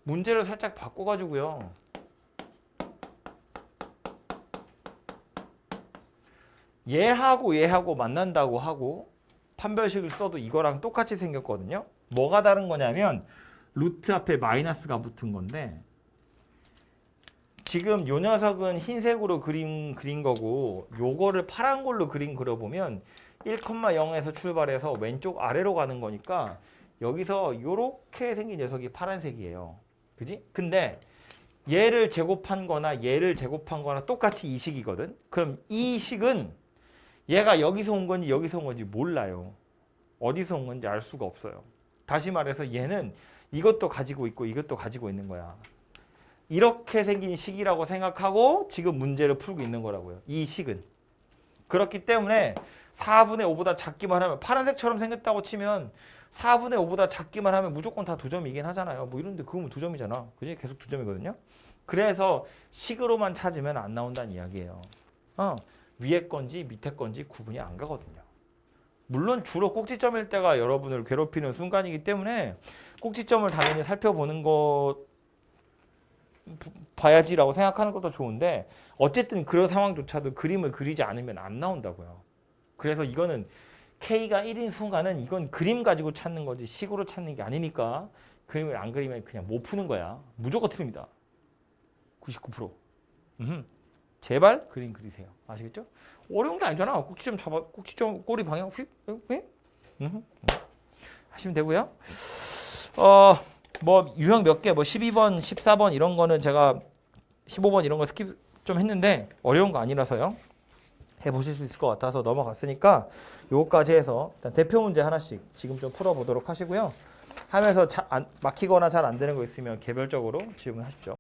문제를 살짝 바꿔가지고요. 얘하고 얘하고 만난다고 하고 판별식을 써도 이거랑 똑같이 생겼거든요. 뭐가 다른 거냐면 루트 앞에 마이너스가 붙은 건데 지금 요 녀석은 흰색으로 그린 거고 요거를 파란 걸로 그려보면 1,0에서 출발해서 왼쪽 아래로 가는 거니까 여기서 요렇게 생긴 녀석이 파란색이에요. 그지? 근데 얘를 제곱한 거나 얘를 제곱한 거나 똑같이 이 식이거든. 그럼 이 식은 얘가 여기서 온 건지 여기서 온 건지 몰라요. 어디서 온 건지 알 수가 없어요. 다시 말해서 얘는 이것도 가지고 있고 이것도 가지고 있는 거야. 이렇게 생긴 식이라고 생각하고 지금 문제를 풀고 있는 거라고요. 이 식은. 그렇기 때문에 4분의 5보다 작기만 하면 파란색처럼 생겼다고 치면 4분의 5보다 작기만 하면 무조건 다 두 점이긴 하잖아요. 뭐 이런데 그거면 두 점이잖아. 그지? 계속 두 점이거든요. 그래서 식으로만 찾으면 안 나온다는 이야기예요. 위에 건지 밑에 건지 구분이 안 가거든요. 물론 주로 꼭지점일 때가 여러분을 괴롭히는 순간이기 때문에 꼭지점을 당연히 살펴보는 것 봐야지라고 생각하는 것도 좋은데 어쨌든 그런 상황조차도 그림을 그리지 않으면 안 나온다고요. 그래서 이거는 K가 1인 순간은 이건 그림 가지고 찾는 거지 식으로 찾는 게 아니니까 그림을 안 그리면 그냥 못 푸는 거야. 무조건 틀립니다. 99%. 제발 그림 그리세요. 아시겠죠? 어려운 게 아니잖아. 꼭지점 잡아, 꼭지점 꼬리 방향 휙, 하시면 되고요. 뭐 유형 몇 개, 뭐 12번, 14번 이런 거는 제가 15번 이런 거 스킵 좀 했는데 어려운 거 아니라서요. 해보실 수 있을 것 같아서 넘어갔으니까 요거까지 해서 일단 대표 문제 하나씩 지금 좀 풀어보도록 하시고요. 하면서 막히거나 잘 안 되는 거 있으면 개별적으로 질문하십시오.